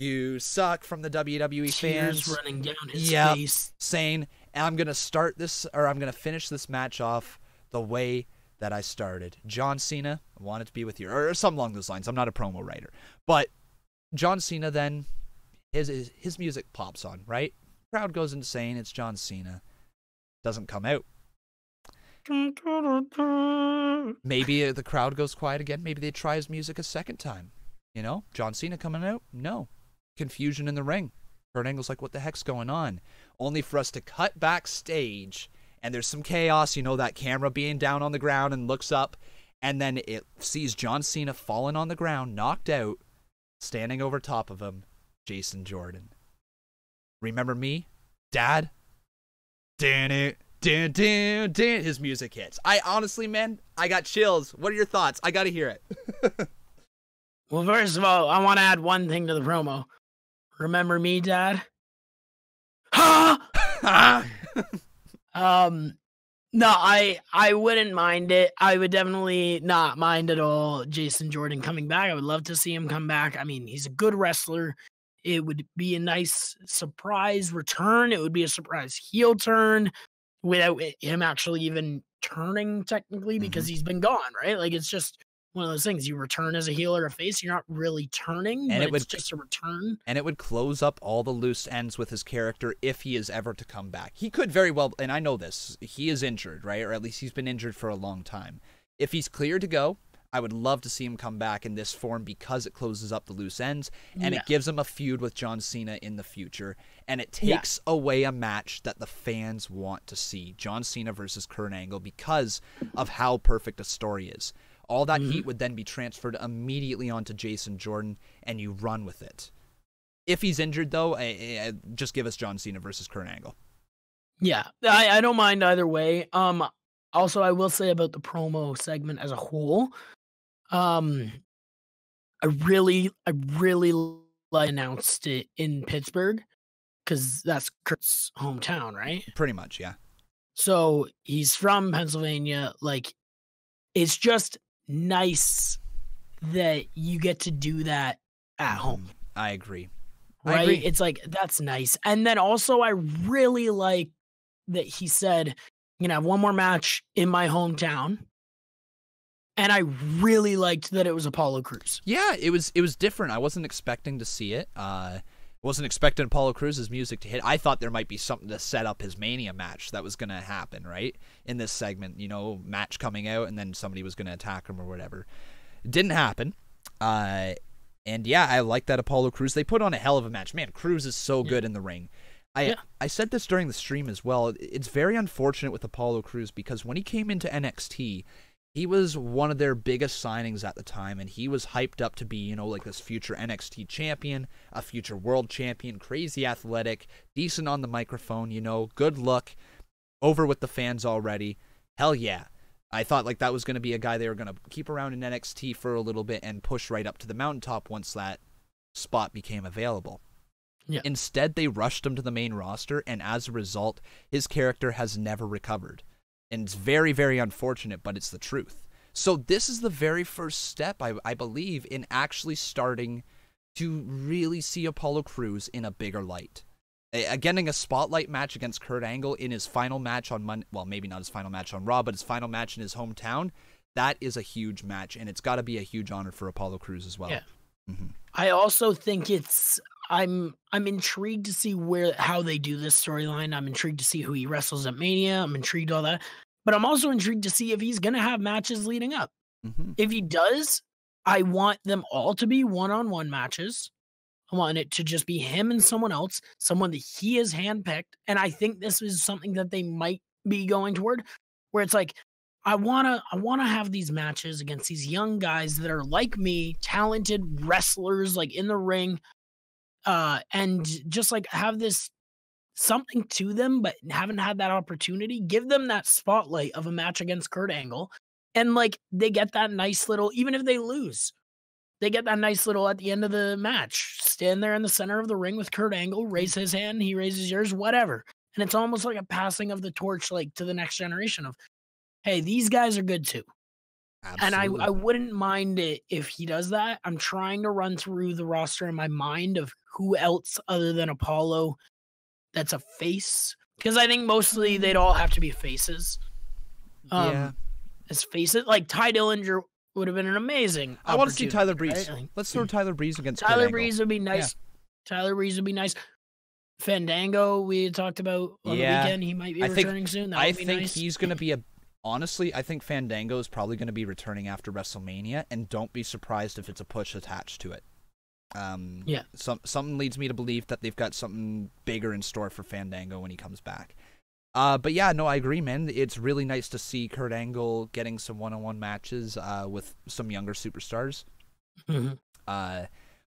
from the WWE fans. Tears running down his face. Saying, I'm going to finish this match off the way that I started. John Cena, I wanted to be with you, or something along those lines. I'm not a promo writer, but John Cena, then his music pops on, right? Crowd goes insane. It's John Cena. Doesn't come out. Maybe the crowd goes quiet again. Maybe they try his music a second time. John Cena coming out? No. Confusion in the ring. Kurt Angle's like, what the heck's going on? Only for us to cut backstage, and there's some chaos, that camera being down on the ground and looks up, and then it sees John Cena falling on the ground, knocked out, standing over top of him, Jason Jordan. Remember me? Dad? His music hits. I honestly, man, I got chills. What are your thoughts? I gotta hear it. Well, first of all, I want to add one thing to the promo. Remember me, Dad? Ha! No, I wouldn't mind it. I would definitely not mind at all Jason Jordan coming back. I would love to see him come back. I mean, he's a good wrestler. It would be a nice surprise return. It would be a surprise heel turn without him actually even returning technically because he's been gone, right? Like it's just one of those things. You return as a heel or a face, you're not really turning, but it's just a return. And it would close up all the loose ends with his character if he is ever to come back. He could very well, and I know this, he is injured, right? Or at least he's been injured for a long time. If he's clear to go, I would love to see him come back in this form because it closes up the loose ends and it gives him a feud with John Cena in the future. And it takes away a match that the fans want to see. John Cena versus Kurt Angle because of how perfect a story is. All that heat would then be transferred immediately onto Jason Jordan, and you run with it. If he's injured, though, just give us John Cena versus Kurt Angle. Yeah, I don't mind either way. Also, I will say about the promo segment as a whole, I really announced it in Pittsburgh because that's Kurt's hometown, right? Pretty much, yeah. So he's from Pennsylvania. Like, it's just nice that you get to do that at home. I agree. Right? I agree. It's like, that's nice. And then also, I really like that he said, you know, have one more match in my hometown. And I really liked that it was Apollo Crews. Yeah, it was different. I wasn't expecting to see it. Wasn't expecting Apollo Crews' music to hit. I thought there might be something to set up his Mania match that was going to happen, right? In this segment, you know, match coming out and then somebody was going to attack him or whatever. It didn't happen. And yeah, I like that Apollo Crews. They put on a hell of a match. Man, Crews is so good in the ring. I said this during the stream as well. It's very unfortunate with Apollo Crews because when he came into NXT, he was one of their biggest signings at the time, and he was hyped up to be, you know, like this future NXT champion, a future world champion, crazy athletic, decent on the microphone, you know, good look, over with the fans already. Hell yeah. I thought like that was going to be a guy they were going to keep around in NXT for a little bit and push right up to the mountaintop once that spot became available. Yeah. Instead, they rushed him to the main roster, and as a result, his character has never recovered. And it's very, very unfortunate, but it's the truth. So this is the very first step, I believe, in actually starting to really see Apollo Crews in a bigger light. Getting a spotlight match against Kurt Angle in his final match on Monday, well, maybe not his final match on Raw, but his final match in his hometown, that is a huge match, and it's got to be a huge honor for Apollo Crews as well. Yeah. I also think I'm intrigued to see how they do this storyline. I'm intrigued to see who he wrestles at Mania. I'm intrigued all that. But I'm also intrigued to see if he's going to have matches leading up. If he does, I want them all to be one-on-one matches. I want it to just be him and someone else, someone that he has handpicked. And I think this is something that they might be going toward, where it's like, I wanna have these matches against these young guys that are like me, talented wrestlers, like in the ring, and just like have this something to them, but haven't had that opportunity. Give them that spotlight of a match against Kurt Angle, and like they get that nice little, even if they lose, they get that nice little at the end of the match, stand there in the center of the ring with Kurt Angle, raise his hand, he raises yours, whatever, and it's almost like a passing of the torch, like to the next generation of, hey, these guys are good too. Absolutely. And I wouldn't mind it if he does that. I'm trying to run through the roster in my mind of who else other than Apollo that's a face. Because I think mostly they'd all have to be faces. As faces. Like Ty Dillinger would have been an amazing I want to see Tyler Breeze. Right? Let's throw Tyler Breeze against Tyler Breeze would be nice. Yeah. Tyler Breeze would be nice. Fandango, we had talked about on the weekend. He might be returning soon. That would be nice. He's going to be honestly, I think Fandango is probably going to be returning after WrestleMania, and don't be surprised if it's a push attached to it. Something leads me to believe that they've got something bigger in store for Fandango when he comes back. But yeah, no, I agree, man. It's really nice to see Kurt Angle getting some one-on-one matches with some younger superstars.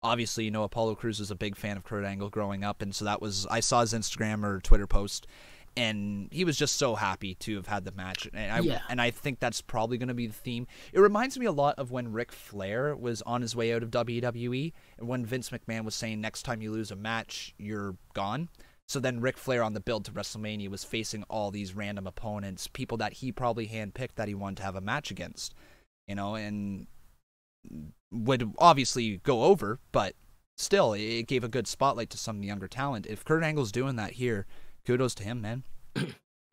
Obviously, you know, Apollo Crews was a big fan of Kurt Angle growing up, and so I saw his Instagram or Twitter post, and he was just so happy to have had the match. And I think that's probably going to be the theme. It reminds me a lot of when Ric Flair was on his way out of WWE, and when Vince McMahon was saying, next time you lose a match, you're gone. So then Ric Flair on the build to WrestleMania was facing all these random opponents, people that he probably handpicked that he wanted to have a match against, you know, and would obviously go over, but still, it gave a good spotlight to some younger talent. If Kurt Angle's doing that here, kudos to him, man.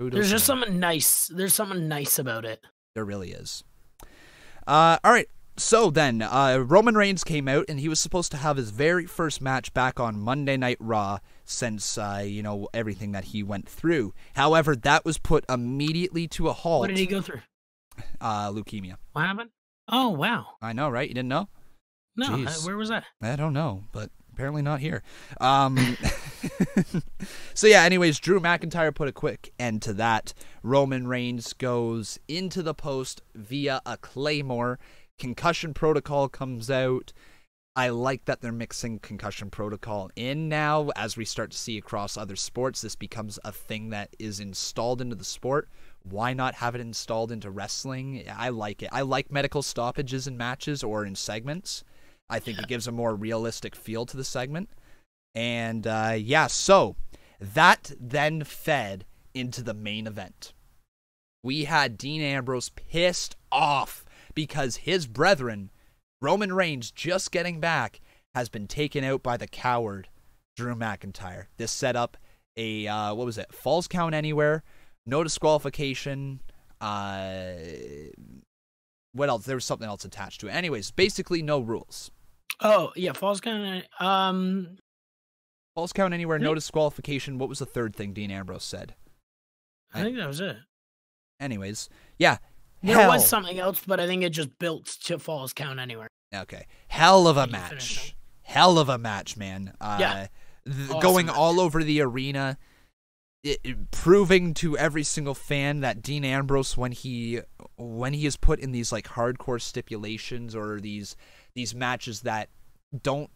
There's just something nice. There's something nice about it. There really is. All right. So then, Roman Reigns came out, and he was supposed to have his very first match back on Monday Night Raw since, everything that he went through. However, that was put immediately to a halt. What did he go through? Leukemia. What happened? Oh, wow. I know, right? You didn't know? No, where was that? I don't know, but apparently not here. So yeah, anyways, Drew McIntyre put a quick end to that. Roman Reigns goes into the post via a Claymore. Concussion Protocol comes out. I like that they're mixing Concussion Protocol in now. As we start to see across other sports, this becomes a thing that is installed into the sport. Why not have it installed into wrestling? I like it. I like medical stoppages in matches or in segments. I think it gives a more realistic feel to the segment. And so that then fed into the main event. We had Dean Ambrose pissed off because his brethren, Roman Reigns, just getting back, has been taken out by the coward, Drew McIntyre. This set up a, Falls Count Anywhere, no disqualification, what else? There was something else attached to it. Anyways, basically no rules. Oh, yeah, Falls Count, Falls Count Anywhere, no disqualification. What was the third thing Dean Ambrose said? I think that was it. Anyways, yeah. There was something else, but I think it just built to Falls Count Anywhere. Okay. Hell of a match. Hell of a match, man. Awesome going match. all over the arena, proving to every single fan that Dean Ambrose, when he is put in these like hardcore stipulations or these matches that don't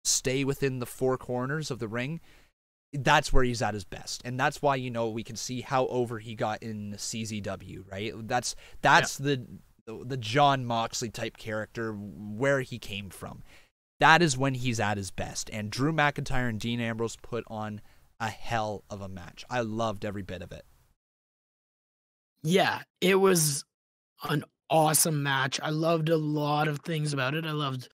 stay within the four corners of the ring, that's where he's at his best. And that's why, we can see how over he got in CZW, right? That's the John Moxley type character, where he came from. That is when he's at his best. And Drew McIntyre and Dean Ambrose put on a hell of a match. I loved every bit of it. Yeah, it was an awesome match. I loved a lot of things about it. I loved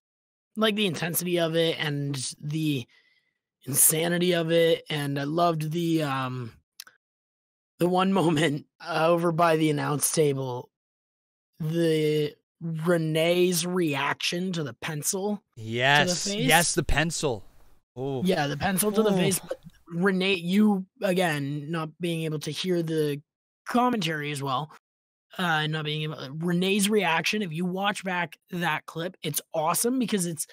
the intensity of it and the insanity of it, and I loved the one moment over by the announce table, the Renee's reaction to the pencil. Yes, to the face. Yes, the pencil. Oh, yeah, the pencil to the face. But Renee, you again not being able to hear the commentary as well, not being able. Renee's reaction. If you watch back that clip, it's awesome because it's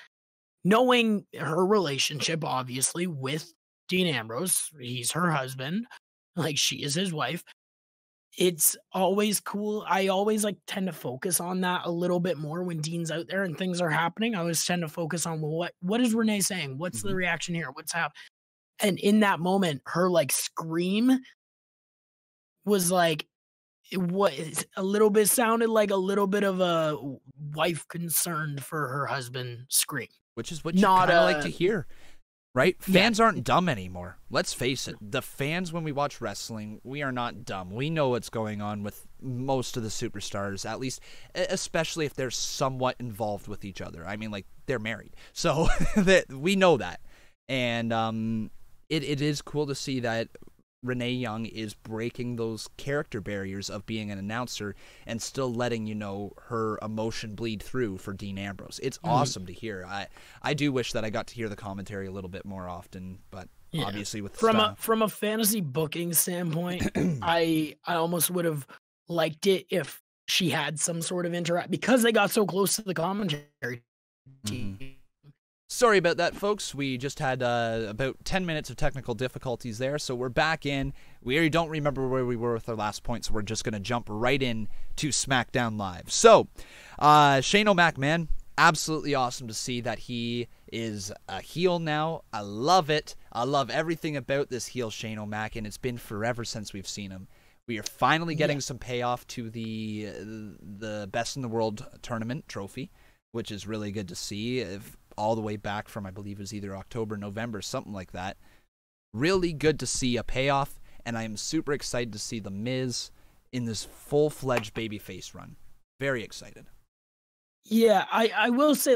knowing her relationship, obviously, with Dean Ambrose. He's her husband, like she is his wife. It's always cool. I always tend to focus on that a little bit more when Dean's out there and things are happening. I always tend to focus on, well, what is Renee saying? What's the reaction here? What's happening? And in that moment, her scream was sounded like a little bit of a wife concerned for her husband scream. Which is what you kind of like to hear, right? Fans aren't dumb anymore. Let's face it. The fans, when we watch wrestling, we are not dumb. We know what's going on with most of the superstars, at least, especially if they're somewhat involved with each other. I mean, they're married. So we know that. And it is cool to see that Renee Young is breaking those character barriers of being an announcer and still letting her emotion bleed through for Dean Ambrose. It's awesome to hear. I do wish that I got to hear the commentary a little bit more often, but obviously with from a fantasy booking standpoint, I almost would have liked it if she had some sort of interact because they got so close to the commentary team. Sorry about that, folks. We just had about 10 minutes of technical difficulties there, so we're back in. We already don't remember where we were with our last point, so we're just going to jump right in to SmackDown Live. So, Shane O'Mac, man, absolutely awesome to see that he is a heel now. I love it. I love everything about this heel Shane O'Mac, and it's been forever since we've seen him. We are finally getting some payoff to the Best in the World tournament trophy, which is really good to see. All the way back from, I believe it was either October, November, something like that. Really good to see a payoff, and I am super excited to see The Miz in this full-fledged babyface run. Very excited. Yeah, I will say,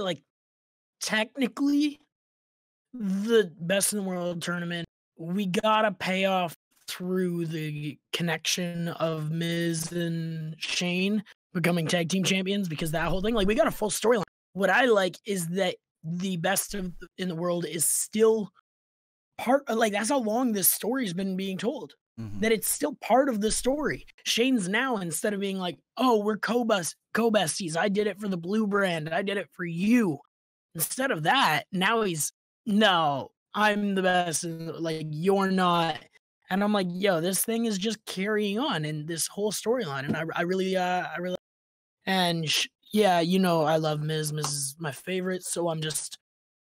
technically, the Best in the World tournament, we got a payoff through the connection of Miz and Shane becoming tag team champions, because that whole thing, like, we got a full storyline. What I like is that the best in the world is still part, like, that's how long this story's been being told. That it's still part of the story. Shane's now, instead of being like, oh, we're co-besties, I did it for the blue brand, I did it for you. Instead of that, now he's, no, I'm the best, and like, you're not. And I'm like, yo, this thing is just carrying on in this whole storyline. And I really, and yeah, you know, I love Miz. Miz is my favorite. So I'm just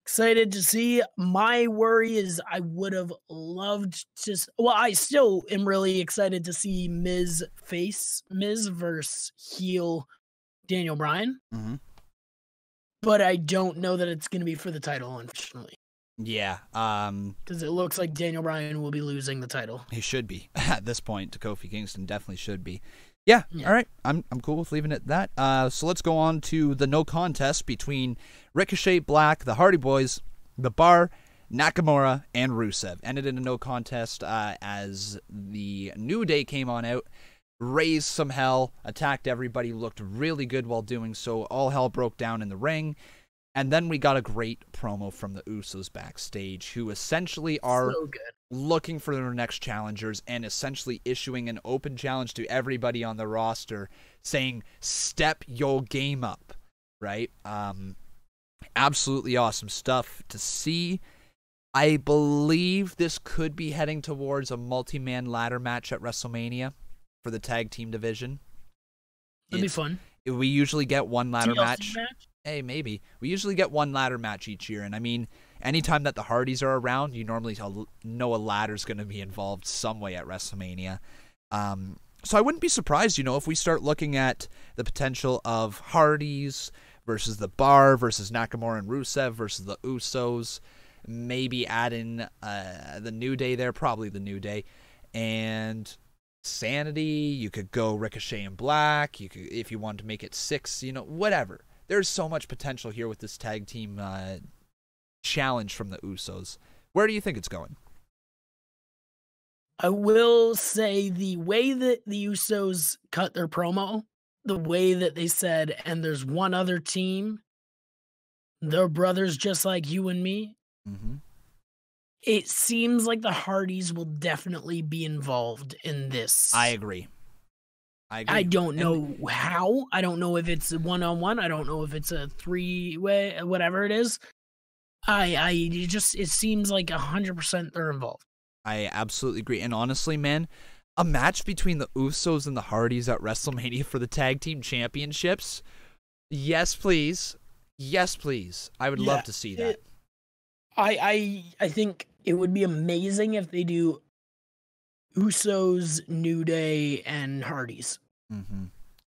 excited to see. My worry is I would have loved to, well, I still am really excited to see Miz face Miz versus heel Daniel Bryan. But I don't know that it's going to be for the title, unfortunately. Yeah. Because it looks like Daniel Bryan will be losing the title. He should be at this point to Kofi Kingston. Definitely should be. Yeah. All right. I'm cool with leaving it at that. So let's go on to the no contest between Ricochet, Black, the Hardy Boys, The Bar, Nakamura, and Rusev. Ended in a no contest as the New Day came on out, raised some hell, attacked everybody, looked really good while doing so. All hell broke down in the ring. And then we got a great promo from the Usos backstage, who essentially are looking for their next challengers and essentially issuing an open challenge to everybody on the roster, saying, step your game up, right? Absolutely awesome stuff to see. I believe this could be heading towards a multi-man ladder match at WrestleMania for the tag team division. It'll be fun. We usually get one ladder TLC match. Hey, maybe. We usually get one ladder match each year, and I mean, anytime that the Hardys are around, you normally know a ladder's going to be involved some way at WrestleMania. So I wouldn't be surprised, you know, if we start looking at the potential of Hardys versus The Bar versus Nakamura and Rusev versus the Usos, maybe add in the New Day there, probably the New Day, and Sanity. You could go Ricochet and Black. You could, if you wanted to make it 6, you know, whatever. There's so much potential here with this tag team challenge from the Usos. Where do you think it's going? I will say the way that the Usos cut their promo, the way that they said, and there's one other team, they're brothers just like you and me. It seems like the Hardys will definitely be involved in this. I agree. I don't know how. I don't know if it's a one-on-one. I don't know if it's a 3-way, whatever it is. It seems like 100% they're involved. I absolutely agree. And honestly, man, a match between the Usos and the Hardys at WrestleMania for the tag team championships. Yes, please. Yes, please. I would love to see that. I think it would be amazing if they do Usos, New Day, and Hardys.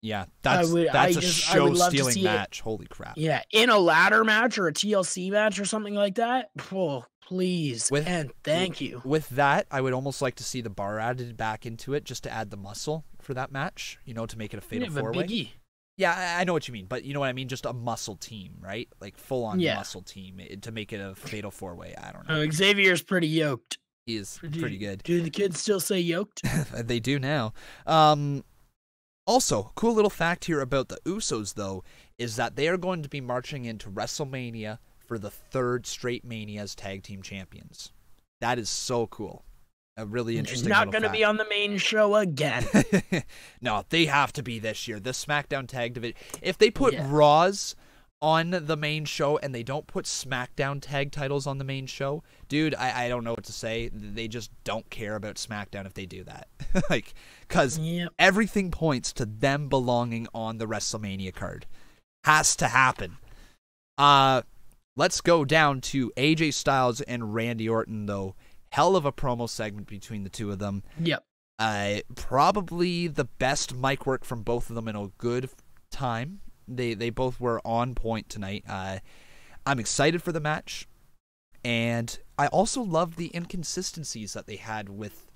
Yeah, that's a show-stealing match. Holy crap. Yeah, in a ladder match or a TLC match or something like that. Oh, please, and thank you. With that, I would almost like to see the Bar added back into it just to add the muscle for that match, you know, to make it a fatal 4-way. Yeah, I know what you mean, but you know what I mean? Just a muscle team, right? Like full-on muscle team to make it a fatal 4-way. I don't know. Xavier's pretty yoked. He is pretty good. Do the kids still say yoked? They do now. Also, cool little fact here about the Usos, though, is that they are going to be marching into WrestleMania for the 3rd straight Mania as tag team champions. That is so cool. A really interesting not going to be on the main show again. No, they have to be this year. The SmackDown tag division. If they put Raws on the main show and they don't put SmackDown tag titles on the main show, dude, I don't know what to say. They just don't care about SmackDown if they do that. Like, because everything points to them belonging on the WrestleMania card. Has to happen. Let's go down to AJ Styles and Randy Orton, though. Hell of a promo segment between the two of them. Yep. Probably the best mic work from both of them in a good time. They both were on point tonight. I'm excited for the match. And I also love the inconsistencies that they had with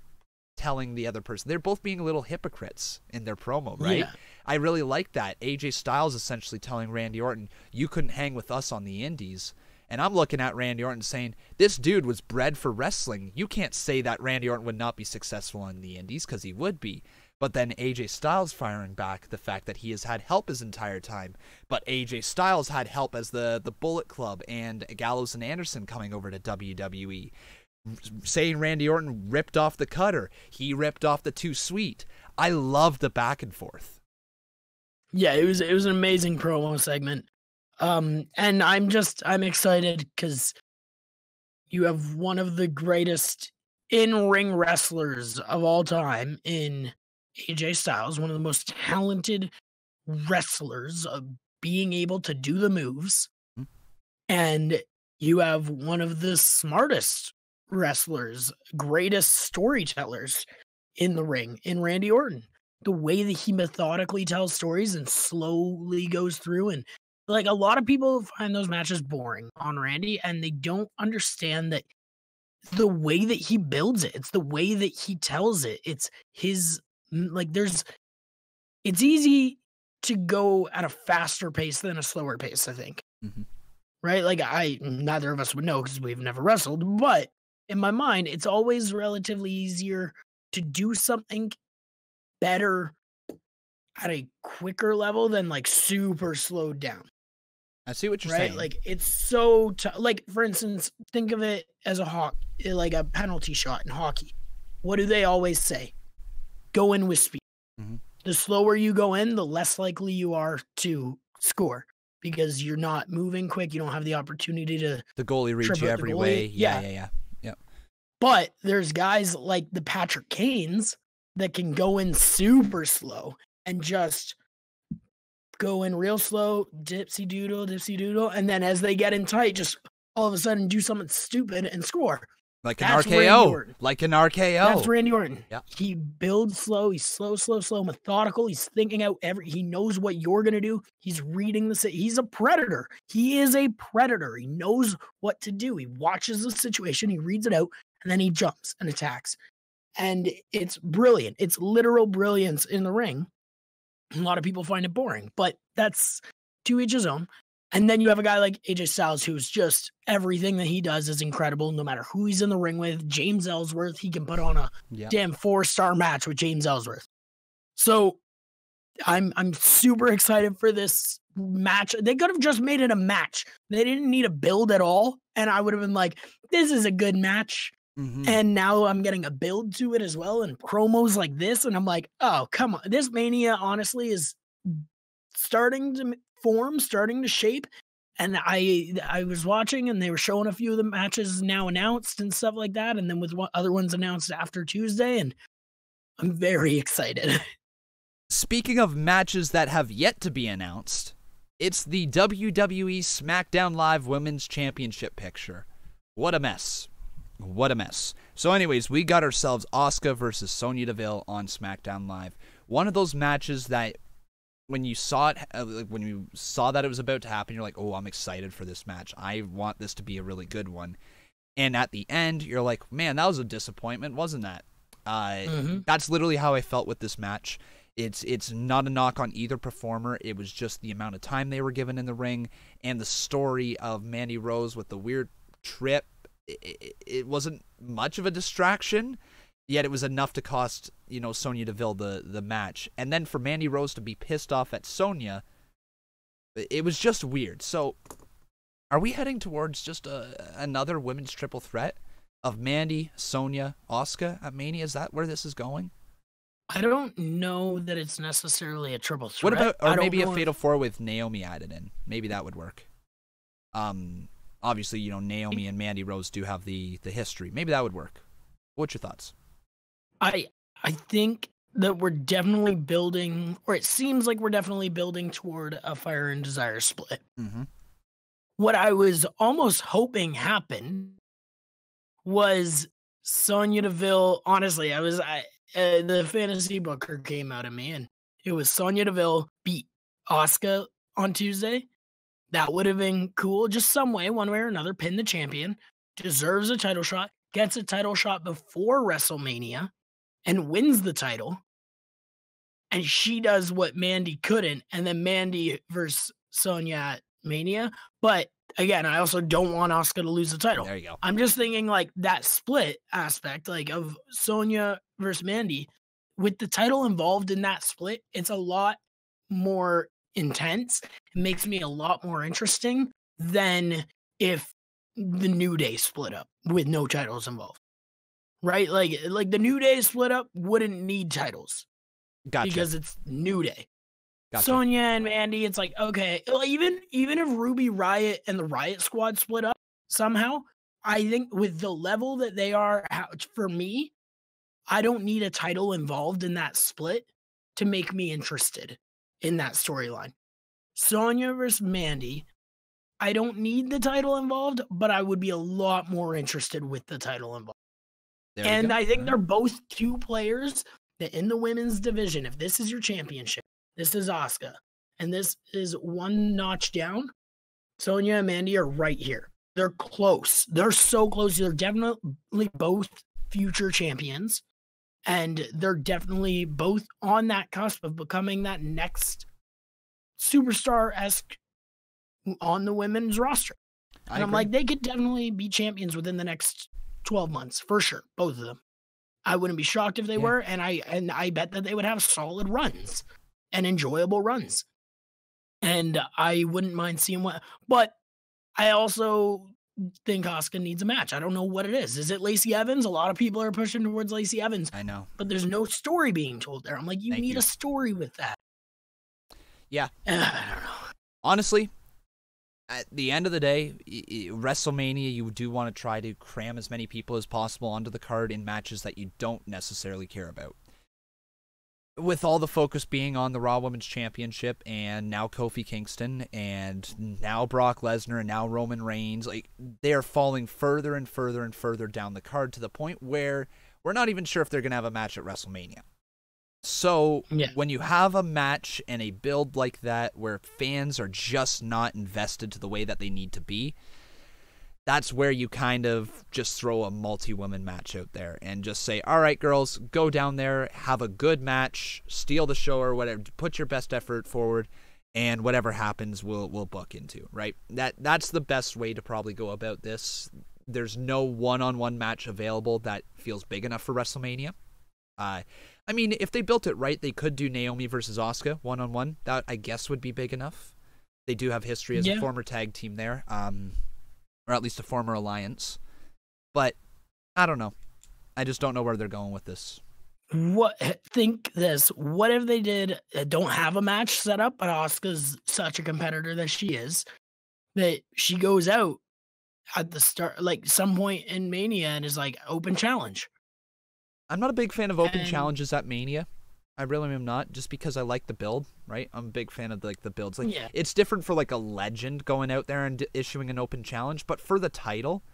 telling the other person. They're both being little hypocrites in their promo, right? Yeah. I really like that. AJ Styles essentially telling Randy Orton, you couldn't hang with us on the indies. And I'm looking at Randy Orton saying, this dude was bred for wrestling. You can't say that Randy Orton would not be successful in the indies, because he would be. But then AJ Styles firing back the fact that he has had help his entire time. But AJ Styles had help as the Bullet Club and Gallows and Anderson coming over to WWE. Saying Randy Orton ripped off the Cutter. He ripped off the Too Sweet. I love the back and forth. Yeah, it was an amazing promo segment. And I'm excited because you have one of the greatest in-ring wrestlers of all time in AJ Styles, one of the most talented wrestlers of being able to do the moves. Mm-hmm. And you have one of the smartest wrestlers, greatest storytellers in the ring in Randy Orton. The way that he methodically tells stories and slowly goes through, and like a lot of people find those matches boring on Randy, and they don't understand that the way that he builds it, it's the way that he tells it. It's his, like, it's easy to go at a faster pace than a slower pace, I think. Mm-hmm. Right? Like neither of us would know because we've never wrestled, but in my mind, it's always relatively easier to do something better at a quicker level than like super slowed down. I see what you're saying. Like it's so like, for instance, think of it as like a penalty shot in hockey. What do they always say? Go in with speed. Mm-hmm. The slower you go in, the less likely you are to score because you're not moving quick. You don't have the opportunity to the goalie reads you every way. Yeah. But there's guys like the Patrick Kanes that can go in super slow and just go in real slow, dipsy doodle, and then as they get in tight, just all of a sudden do something stupid and score. Like an RKO. Like an RKO. That's Randy Orton. Yeah. He builds slow. He's slow, methodical. He's thinking out he knows what you're going to do. He's reading he's a predator. He is a predator. He knows what to do. He watches the situation. He reads it out, and then he jumps and attacks. And it's brilliant. It's literal brilliance in the ring. A lot of people find it boring, but that's to each his own. And then you have a guy like AJ Styles, who's just everything that he does is incredible, no matter who he's in the ring with. James Ellsworth, he can put on a damn 4-star match with James Ellsworth. So I'm super excited for this match. They could have just made it a match. They didn't need a build at all. And I would have been like, this is a good match. Mm-hmm. And now I'm getting a build to it as well, and promos like this, and I'm like, oh, come on. This Mania, honestly, is starting to form, starting to shape, and I was watching, and they were showing a few of the matches now announced and stuff like that, and then with other ones announced after Tuesday, and I'm very excited. Speaking of matches that have yet to be announced, it's the WWE SmackDown Live Women's Championship picture. What a mess. What a mess. So anyways, we got ourselves Asuka versus Sonya Deville on SmackDown Live. One of those matches that when you saw it, when you saw that it was about to happen, you're like, oh, I'm excited for this match. I want this to be a really good one. And at the end, you're like, man, that was a disappointment, wasn't that? That's literally how I felt with this match. It's not a knock on either performer. It was just the amount of time they were given in the ring and the story of Mandy Rose with the weird trip. It wasn't much of a distraction, yet it was enough to cost, Sonya Deville the match. And then for Mandy Rose to be pissed off at Sonya, it was just weird. So, are we heading towards just another women's triple threat of Mandy, Sonya, Asuka at Mania? Is that where this is going? I don't know that it's necessarily a triple threat. What about, or maybe a fatal four with Naomi added in? Maybe that would work. Obviously, Naomi and Mandy Rose do have the history. Maybe that would work. What's your thoughts? I think that we're definitely building, or it seems like we're definitely building toward a Fire and Desire split. Mm-hmm. What I was almost hoping happened was Sonya Deville. Honestly, the fantasy booker came out of me, and it was Sonya Deville beat Asuka on Tuesday. That would have been cool. Just some way, one way or another, pin the champion, deserves a title shot, gets a title shot before WrestleMania, and wins the title. And she does what Mandy couldn't, and then Mandy versus Sonya at Mania. But again, I also don't want Asuka to lose the title. There you go. I'm just thinking like that split aspect, like of Sonya versus Mandy, with the title involved in that split, it's a lot more intense. It makes me a lot more interesting than if the New Day split up with no titles involved. Right? Like the New Day split up wouldn't need titles. Gotcha. Because it's New Day. Gotcha. Sonya and Mandy, it's like, okay, even if Ruby Riott and the Riott Squad split up somehow, I think with the level that they are, for me, I don't need a title involved in that split to make me interested in that storyline. Sonya versus Mandy, I don't need the title involved, but I would be a lot more interested with the title involved. And I think they're both two players that in the women's division, if this is your championship, this is Asuka, and this is one notch down, Sonya and Mandy are right here. They're close. They're so close. They're definitely both future champions, and they're definitely both on that cusp of becoming that next superstar-esque on the women's roster. And I'm like, they could definitely be champions within the next 12 months, for sure, both of them. I wouldn't be shocked if they were, and I bet that they would have solid runs and enjoyable runs. And I wouldn't mind seeing what, but I also think Asuka needs a match. I don't know what it is. Is it Lacey Evans? A lot of people are pushing towards Lacey Evans. I know. But there's no story being told there. I'm like, you need a story with that. Yeah. I don't know. Honestly, at the end of the day, WrestleMania, you do want to try to cram as many people as possible onto the card in matches that you don't necessarily care about. With all the focus being on the Raw Women's Championship, and now Kofi Kingston, and now Brock Lesnar, and now Roman Reigns, like, they are falling further and further and further down the card to the point where we're not even sure if they're going to have a match at WrestleMania. So when you have a match and a build like that where fans are just not invested to the way that they need to be, that's where you kind of just throw a multi-woman match out there and just say, all right, girls, go down there, have a good match, steal the show or whatever, put your best effort forward, and whatever happens, we'll book into, right? That's the best way to probably go about this. There's no one-on-one match available that feels big enough for WrestleMania. I mean, if they built it right, they could do Naomi versus Asuka one-on-one. That, I guess, would be big enough. They do have history as a former tag team there, or at least a former alliance. But I don't know. I just don't know where they're going with this. Think this. What if they don't have a match set up, but Asuka's such a competitor that she is, that she goes out at the start, like some point in Mania, and is like, open challenge. I'm not a big fan of open challenges at Mania. I really am not, just because I like the build, right? I'm a big fan of like the builds. Like, it's different for like a legend going out there and issuing an open challenge, but for the title,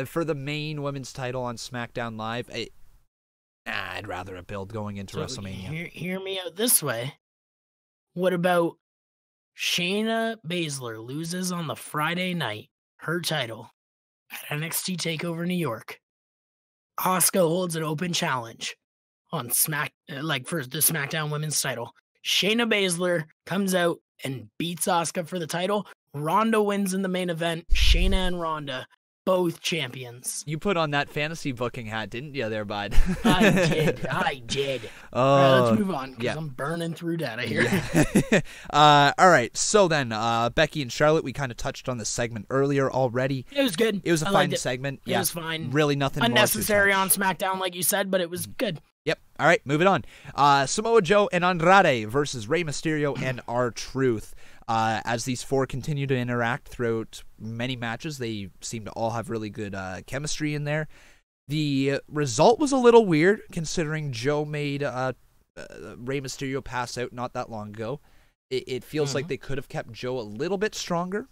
for the main women's title on SmackDown Live, I'd rather a build going into WrestleMania. Hear me out this way. What about Shayna Baszler loses on the Friday night her title at NXT TakeOver New York? Asuka holds an open challenge on for the SmackDown Women's title. Shayna Baszler comes out and beats Asuka for the title. Ronda wins in the main event. Shayna and Ronda, both champions. You put on that fantasy booking hat, didn't you there, bud? I did. All right, let's move on, because I'm burning through data here. All right, so then, Becky and Charlotte, we kind of touched on this segment earlier already. It was good. It was a fine segment. It was fine. Really nothing unnecessary on SmackDown, like you said, but it was good. Yep. All right, moving on. Samoa Joe and Andrade versus Rey Mysterio and R-Truth. As these four continue to interact throughout many matches, they seem to all have really good chemistry in there. The result was a little weird, considering Joe made Rey Mysterio pass out not that long ago. It feels like they could have kept Joe a little bit stronger,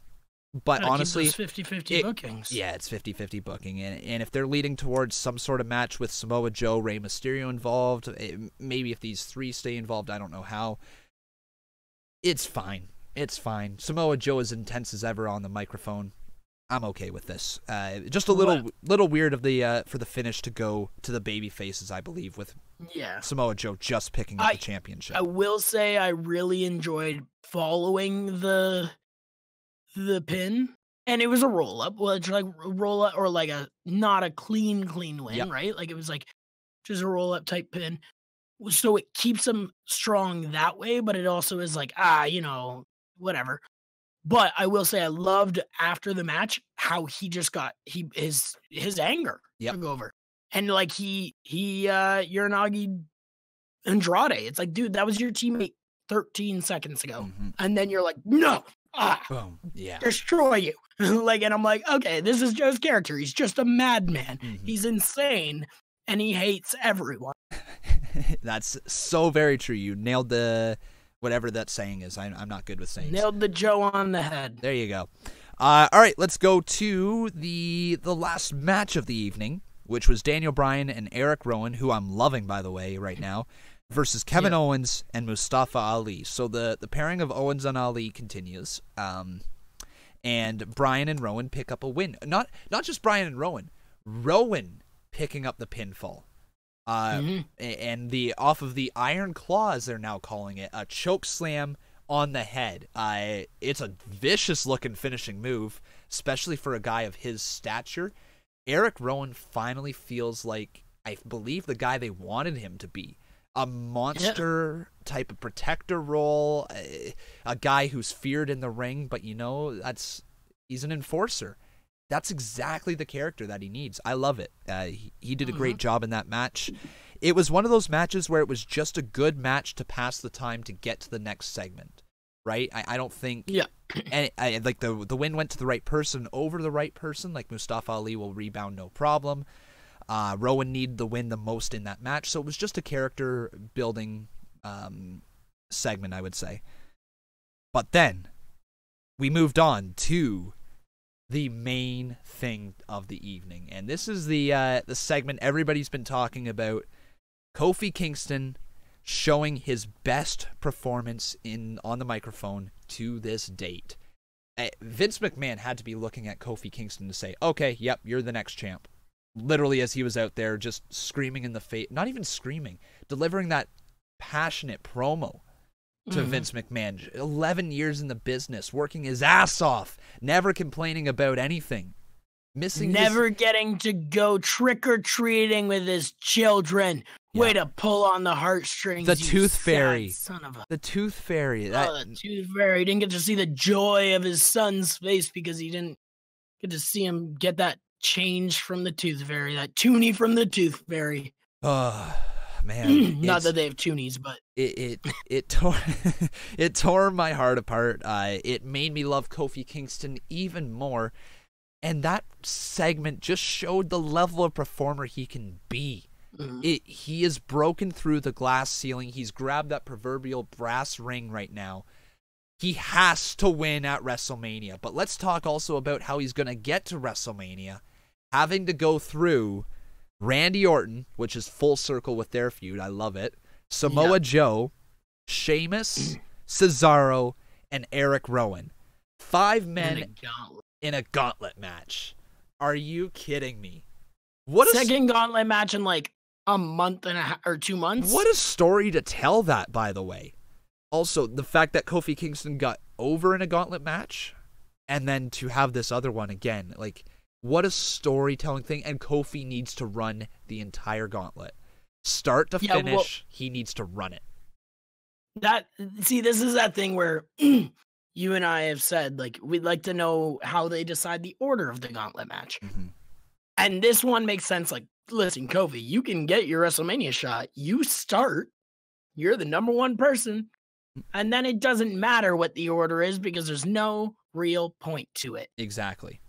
but honestly, it's 50-50 bookings. Yeah, it's 50-50 booking, and if they're leading towards some sort of match with Samoa Joe, Rey Mysterio involved, maybe if these three stay involved, I don't know how. It's fine. It's fine. Samoa Joe is intense as ever on the microphone. I'm okay with this. Just a little weird of the for the finish to go to the baby faces, I believe, with Samoa Joe just picking up the championship. I will say I really enjoyed following the pin And it was a roll up, which like roll up or like a not a clean win, Yep. right? Like it was like just a roll up type pin. So it keeps him strong that way, but it also is like, whatever. But I will say I loved after the match how he just got his anger took over. And like he Uranagi Andrade. It's like, dude, that was your teammate 13 seconds ago. Mm-hmm. And then you're like, no, boom, destroy you. Like, and I'm like, okay, this is Joe's character. He's just a madman. Mm-hmm. He's insane and he hates everyone. That's so very true. You nailed the whatever that saying is. I'm not good with sayings. Nailed the Joe on the head. There you go. All right, let's go to the last match of the evening, which was Daniel Bryan and Eric Rowan, who I'm loving, by the way, right now, versus Kevin Owens and Mustafa Ali. So the pairing of Owens and Ali continues, and Bryan and Rowan pick up a win. Not just Bryan and Rowan picking up the pinfall. And off of the Iron Claws, they're now calling it, a choke slam on the head. It's a vicious looking finishing move, especially for a guy of his stature. Eric Rowan finally feels like, I believe, the guy they wanted him to be. A monster type of protector role, a guy who's feared in the ring, but he's an enforcer. That's exactly the character that he needs. I love it. He did a great job in that match. It was one of those matches where it was just a good match to pass the time to get to the next segment, right? I don't think... Yeah. And like the win went to the right person over the right person. Like Mustafa Ali will rebound no problem. Rowan needed the win the most in that match, so it was just a character building segment, I would say. But then we moved on to the main thing of the evening, and this is the segment everybody's been talking about. Kofi Kingston showing his best performance on the microphone to this date. Vince McMahon had to be looking at Kofi Kingston to say, okay, yep, you're the next champ. Literally, as he was out there just screaming in the face, not even screaming, delivering that passionate promo to Vince McMahon. 11 years in the business, working his ass off, never complaining about anything. Getting to go trick-or-treating with his children. Yeah. Way to pull on the heartstrings. The Tooth Fairy. Son of a... The Tooth Fairy. The Tooth Fairy. He didn't get to see the joy of his son's face because he didn't get to see him get that change from the Tooth Fairy, that toonie from the Tooth Fairy. Oh, man. Not that they have toonies, but it tore it tore my heart apart. It made me love Kofi Kingston even more, and that segment just showed the level of performer he can be. He is broken through the glass ceiling. He's grabbed that proverbial brass ring right now. He has to win at WrestleMania. But let's talk also about how he's going to get to WrestleMania, having to go through Randy Orton, which is full circle with their feud. I love it. Samoa Joe, Sheamus, Cesaro, and Eric Rowan. 5 men in a gauntlet match. Are you kidding me? Second gauntlet match in like a month and a half or 2 months. What a story to tell that, by the way. Also, the fact that Kofi Kingston got over in a gauntlet match, and then to have this other one again, like, what a storytelling thing. And Kofi needs to run the entire gauntlet. Start to finish, he needs to run it. This is that thing where you and I have said, like, we'd like to know how they decide the order of the gauntlet match. And this one makes sense. Like, listen, Kofi, you can get your WrestleMania shot. You start. You're the number one person. And then it doesn't matter what the order is because there's no real point to it. Exactly.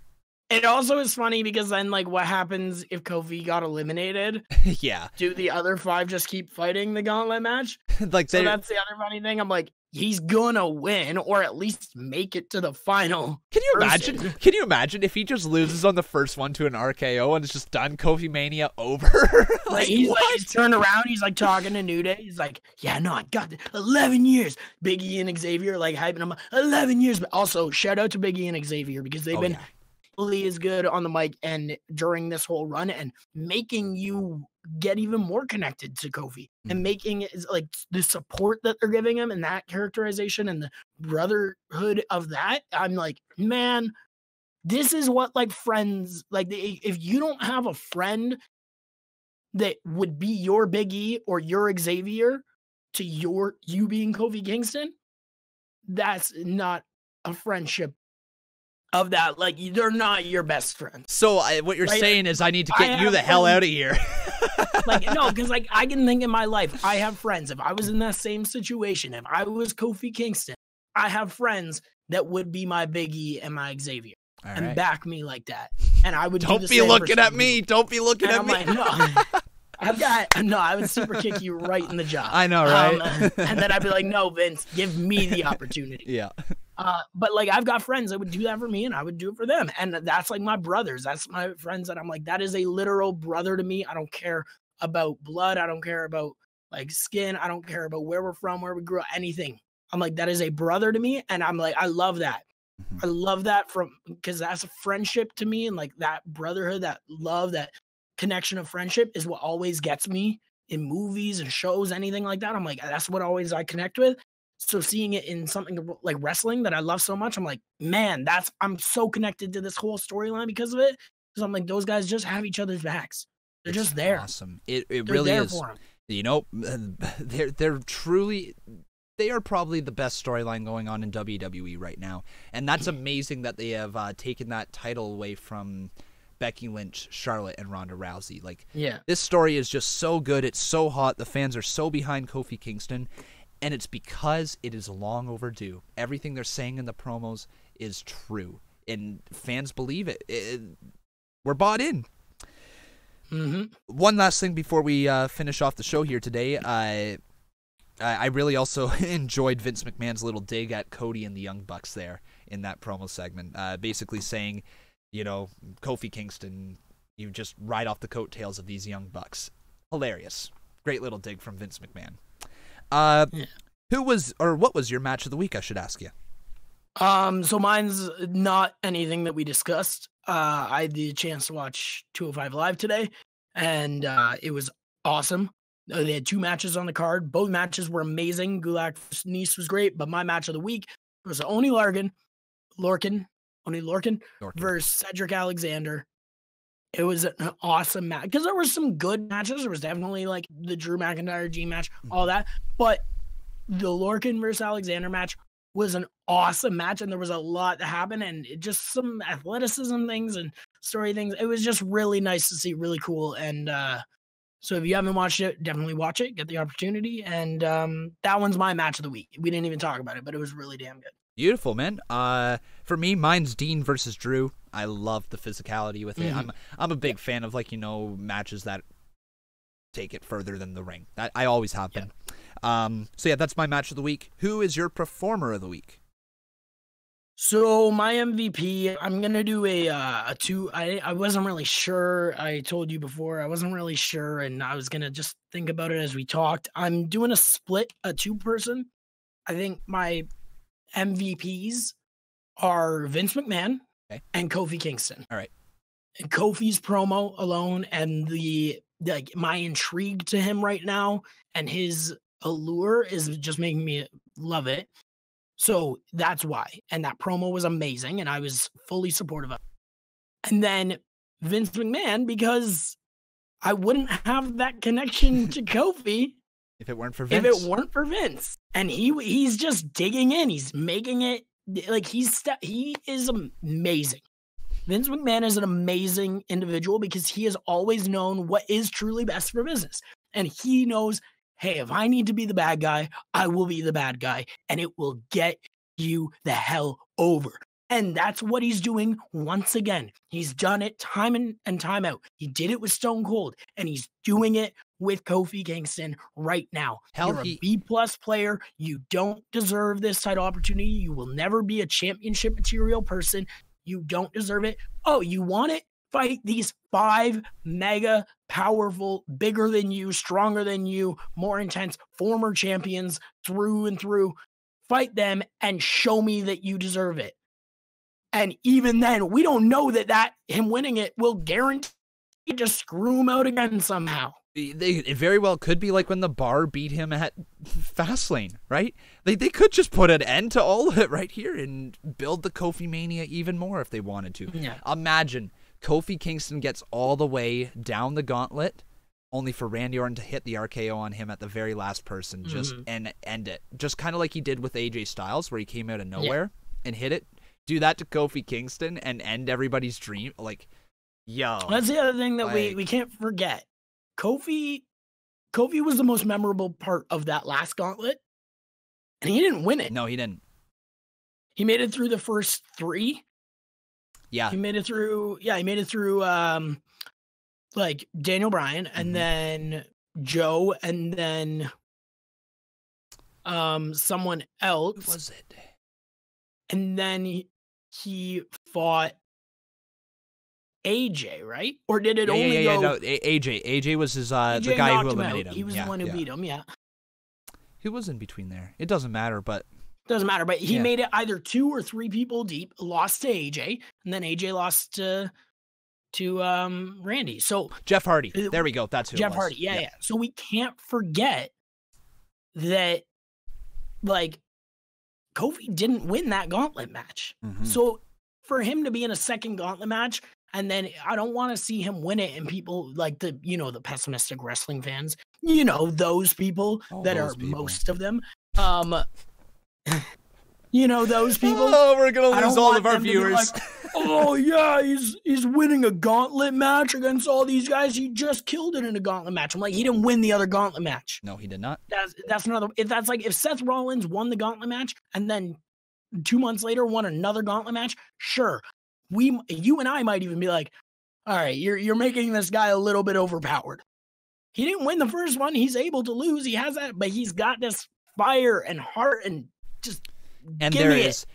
It also is funny because then, like, what happens if Kofi got eliminated? Yeah. Do the other 5 just keep fighting the gauntlet match? So that's the other funny thing. I'm like, he's gonna win or at least make it to the final. Can you imagine if he just loses on the first one to an RKO and it's just done? Kofi Mania over. He's turned around, he's like talking to New Day, he's like, yeah, no, I got 11 years. Big E and Xavier like hyping him up. 11 years. But also shout out to Big E and Xavier because they've been equally as good on the mic and during this whole run and making you get even more connected to Kofi and making it like the support that they're giving him and that characterization and the brotherhood of that. I'm like, man, this is what like friends, like if you don't have a friend that would be your Big E or your Xavier to you being Kofi Kingston, that's not a friendship of that. Like, they're not your best friends. So what you're saying is I need to get you the hell out of here. Like, no, because like I can think in my life, I have friends. If I was in that same situation, if I was Kofi Kingston, I have friends that would be my Big E and my Xavier and back me like that. And I would Don't be looking at me. Don't be looking at me. Like, no. I would super kick you right in the jaw. I know, right? And then I'd be like, no, Vince, give me the opportunity. Yeah. But like, I've got friends that would do that for me and I would do it for them. And that's like my brothers. That's my friends that I'm like, that is a literal brother to me. I don't care about blood. I don't care about like skin. I don't care about where we're from, where we grew up, anything. I'm like, that is a brother to me. And I'm like, I love that. I love that because that's a friendship to me. And like that brotherhood, that love, that connection of friendship is what always gets me in movies and shows, anything like that. I'm like, that's what always I connect with. So seeing it in something like wrestling that I love so much, I'm like, man, I'm so connected to this whole storyline because of it. Because I'm like, those guys just have each other's backs. They're just there. Awesome. It really is. You know, they are probably the best storyline going on in WWE right now. And that's amazing that they have taken that title away from Becky Lynch, Charlotte, and Ronda Rousey. Like, this story is just so good. It's so hot. The fans are so behind Kofi Kingston. And it's because it is long overdue. Everything they're saying in the promos is true. And fans believe it. We're bought in. One last thing before we finish off the show here today. I really also enjoyed Vince McMahon's little dig at Cody and the Young Bucks there in that promo segment. Basically saying, you know, Kofi Kingston, you just ride off the coattails of these Young Bucks. Hilarious. Great little dig from Vince McMahon. What was your match of the week, I should ask you? So mine's not anything that we discussed. I had the chance to watch 205 Live today, and it was awesome. They had 2 matches on the card. Both matches were amazing. Gulak versus Nice was great, but my match of the week was Oney Lorcan versus Cedric Alexander. It was an awesome match because there were some good matches. There was definitely like the Drew McIntyre G match, all that. But the Lorcan versus Alexander match was an awesome match, and there was a lot that happened, and just some athleticism things and story things. It was just really nice to see, really cool. And so if you haven't watched it, definitely watch it, get the opportunity. And that one's my match of the week. We didn't even talk about it, but it was really damn good. Beautiful, man. For me, mine's Dean versus Drew. I love the physicality with it. I'm a big fan of, like, you know, matches that take it further than the ring. I always have been. So yeah, that's my match of the week. Who is your performer of the week? So my MVP, I'm gonna do a 2. I wasn't really sure. I told you before I wasn't really sure, and I was gonna just think about it as we talked. I'm doing a 2-person. I think my MVPs are Vince McMahon and Kofi Kingston. All right. And Kofi's promo alone and my intrigue to him right now and his allure is just making me love it. So that's why. And that promo was amazing, and I was fully supportive of it. And then Vince McMahon, because I wouldn't have that connection to Kofi if it weren't for Vince. And he's just digging in. He's making it like he is amazing. Vince McMahon is an amazing individual because he has always known what is truly best for business. And he knows, hey, if I need to be the bad guy, I will be the bad guy, and it will get you the hell over. And that's what he's doing once again. He's done it time and time out. He did it with Stone Cold, and he's doing it with Kofi Kingston right now. You're a B-plus player. You don't deserve this title opportunity. You will never be a championship material person. You don't deserve it. Oh, you want it? Fight these 5 mega powerful, bigger than you, stronger than you, more intense former champions through and through. Fight them and show me that you deserve it. And even then, we don't know that him winning it will guarantee to screw him out again somehow. It very well could be like when the Bar beat him at Fastlane, right? They could just put an end to all of it right here and build the Kofi Mania even more if they wanted to. Yeah. Imagine Kofi Kingston gets all the way down the gauntlet, only for Randy Orton to hit the RKO on him at the very last person, just and end it. Just kind of like he did with AJ Styles, where he came out of nowhere and hit it. Do that to Kofi Kingston and end everybody's dream. Like, yo. That's the other thing that we can't forget. Kofi was the most memorable part of that last gauntlet, and he didn't win it. No, he didn't. He made it through the first 3. Yeah. He made it through like Daniel Bryan and then Joe and then someone else. Who was it? And then he fought AJ, right? Or did it only go? No, AJ. AJ was his AJ the guy who knocked eliminated him. He was the one who beat him. Yeah. Who was in between there? It doesn't matter, but doesn't matter. But he made it either 2 or 3 people deep. Lost to AJ, and then AJ lost to Randy. So Jeff Hardy. There we go. That's who. Jeff it was. Hardy. Yeah. So we can't forget that, like, Kofi didn't win that gauntlet match. So for him to be in a second gauntlet match, and then I don't want to see him win it, and people like the pessimistic wrestling fans, those people most of them, those people. Oh, we're gonna lose all of our viewers. Like, oh yeah, he's winning a gauntlet match against all these guys. He just killed it in a gauntlet match. I'm like, he didn't win the other gauntlet match. No, he did not. That's another. That's like if Seth Rollins won the gauntlet match and then 2 months later won another gauntlet match. Sure, you and I might even be like, all right, you're making this guy a little bit overpowered. He didn't win the first one. He's able to lose. He has that, but he's got this fire and heart and just. And there is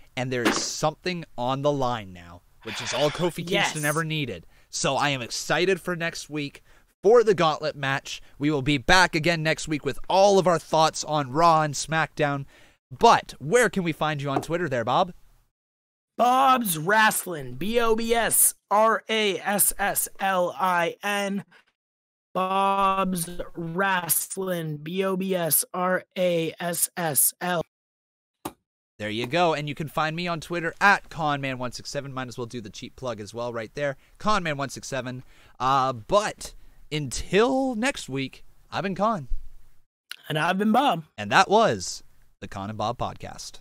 something on the line now, which is all Kofi Kingston ever needed. So I am excited for next week for the gauntlet match. We will be back again next week with all of our thoughts on Raw and SmackDown. But where can we find you on Twitter there, Bob? Bob's Wrasslin. BOBSRASSLIN. Bob's Wrasslin. BOBSRASSL. There you go. And you can find me on Twitter at Conman167. Might as well do the cheap plug as well right there. Conman167. But until next week, I've been Con. And I've been Bob. And that was the Con and Bob Podcast.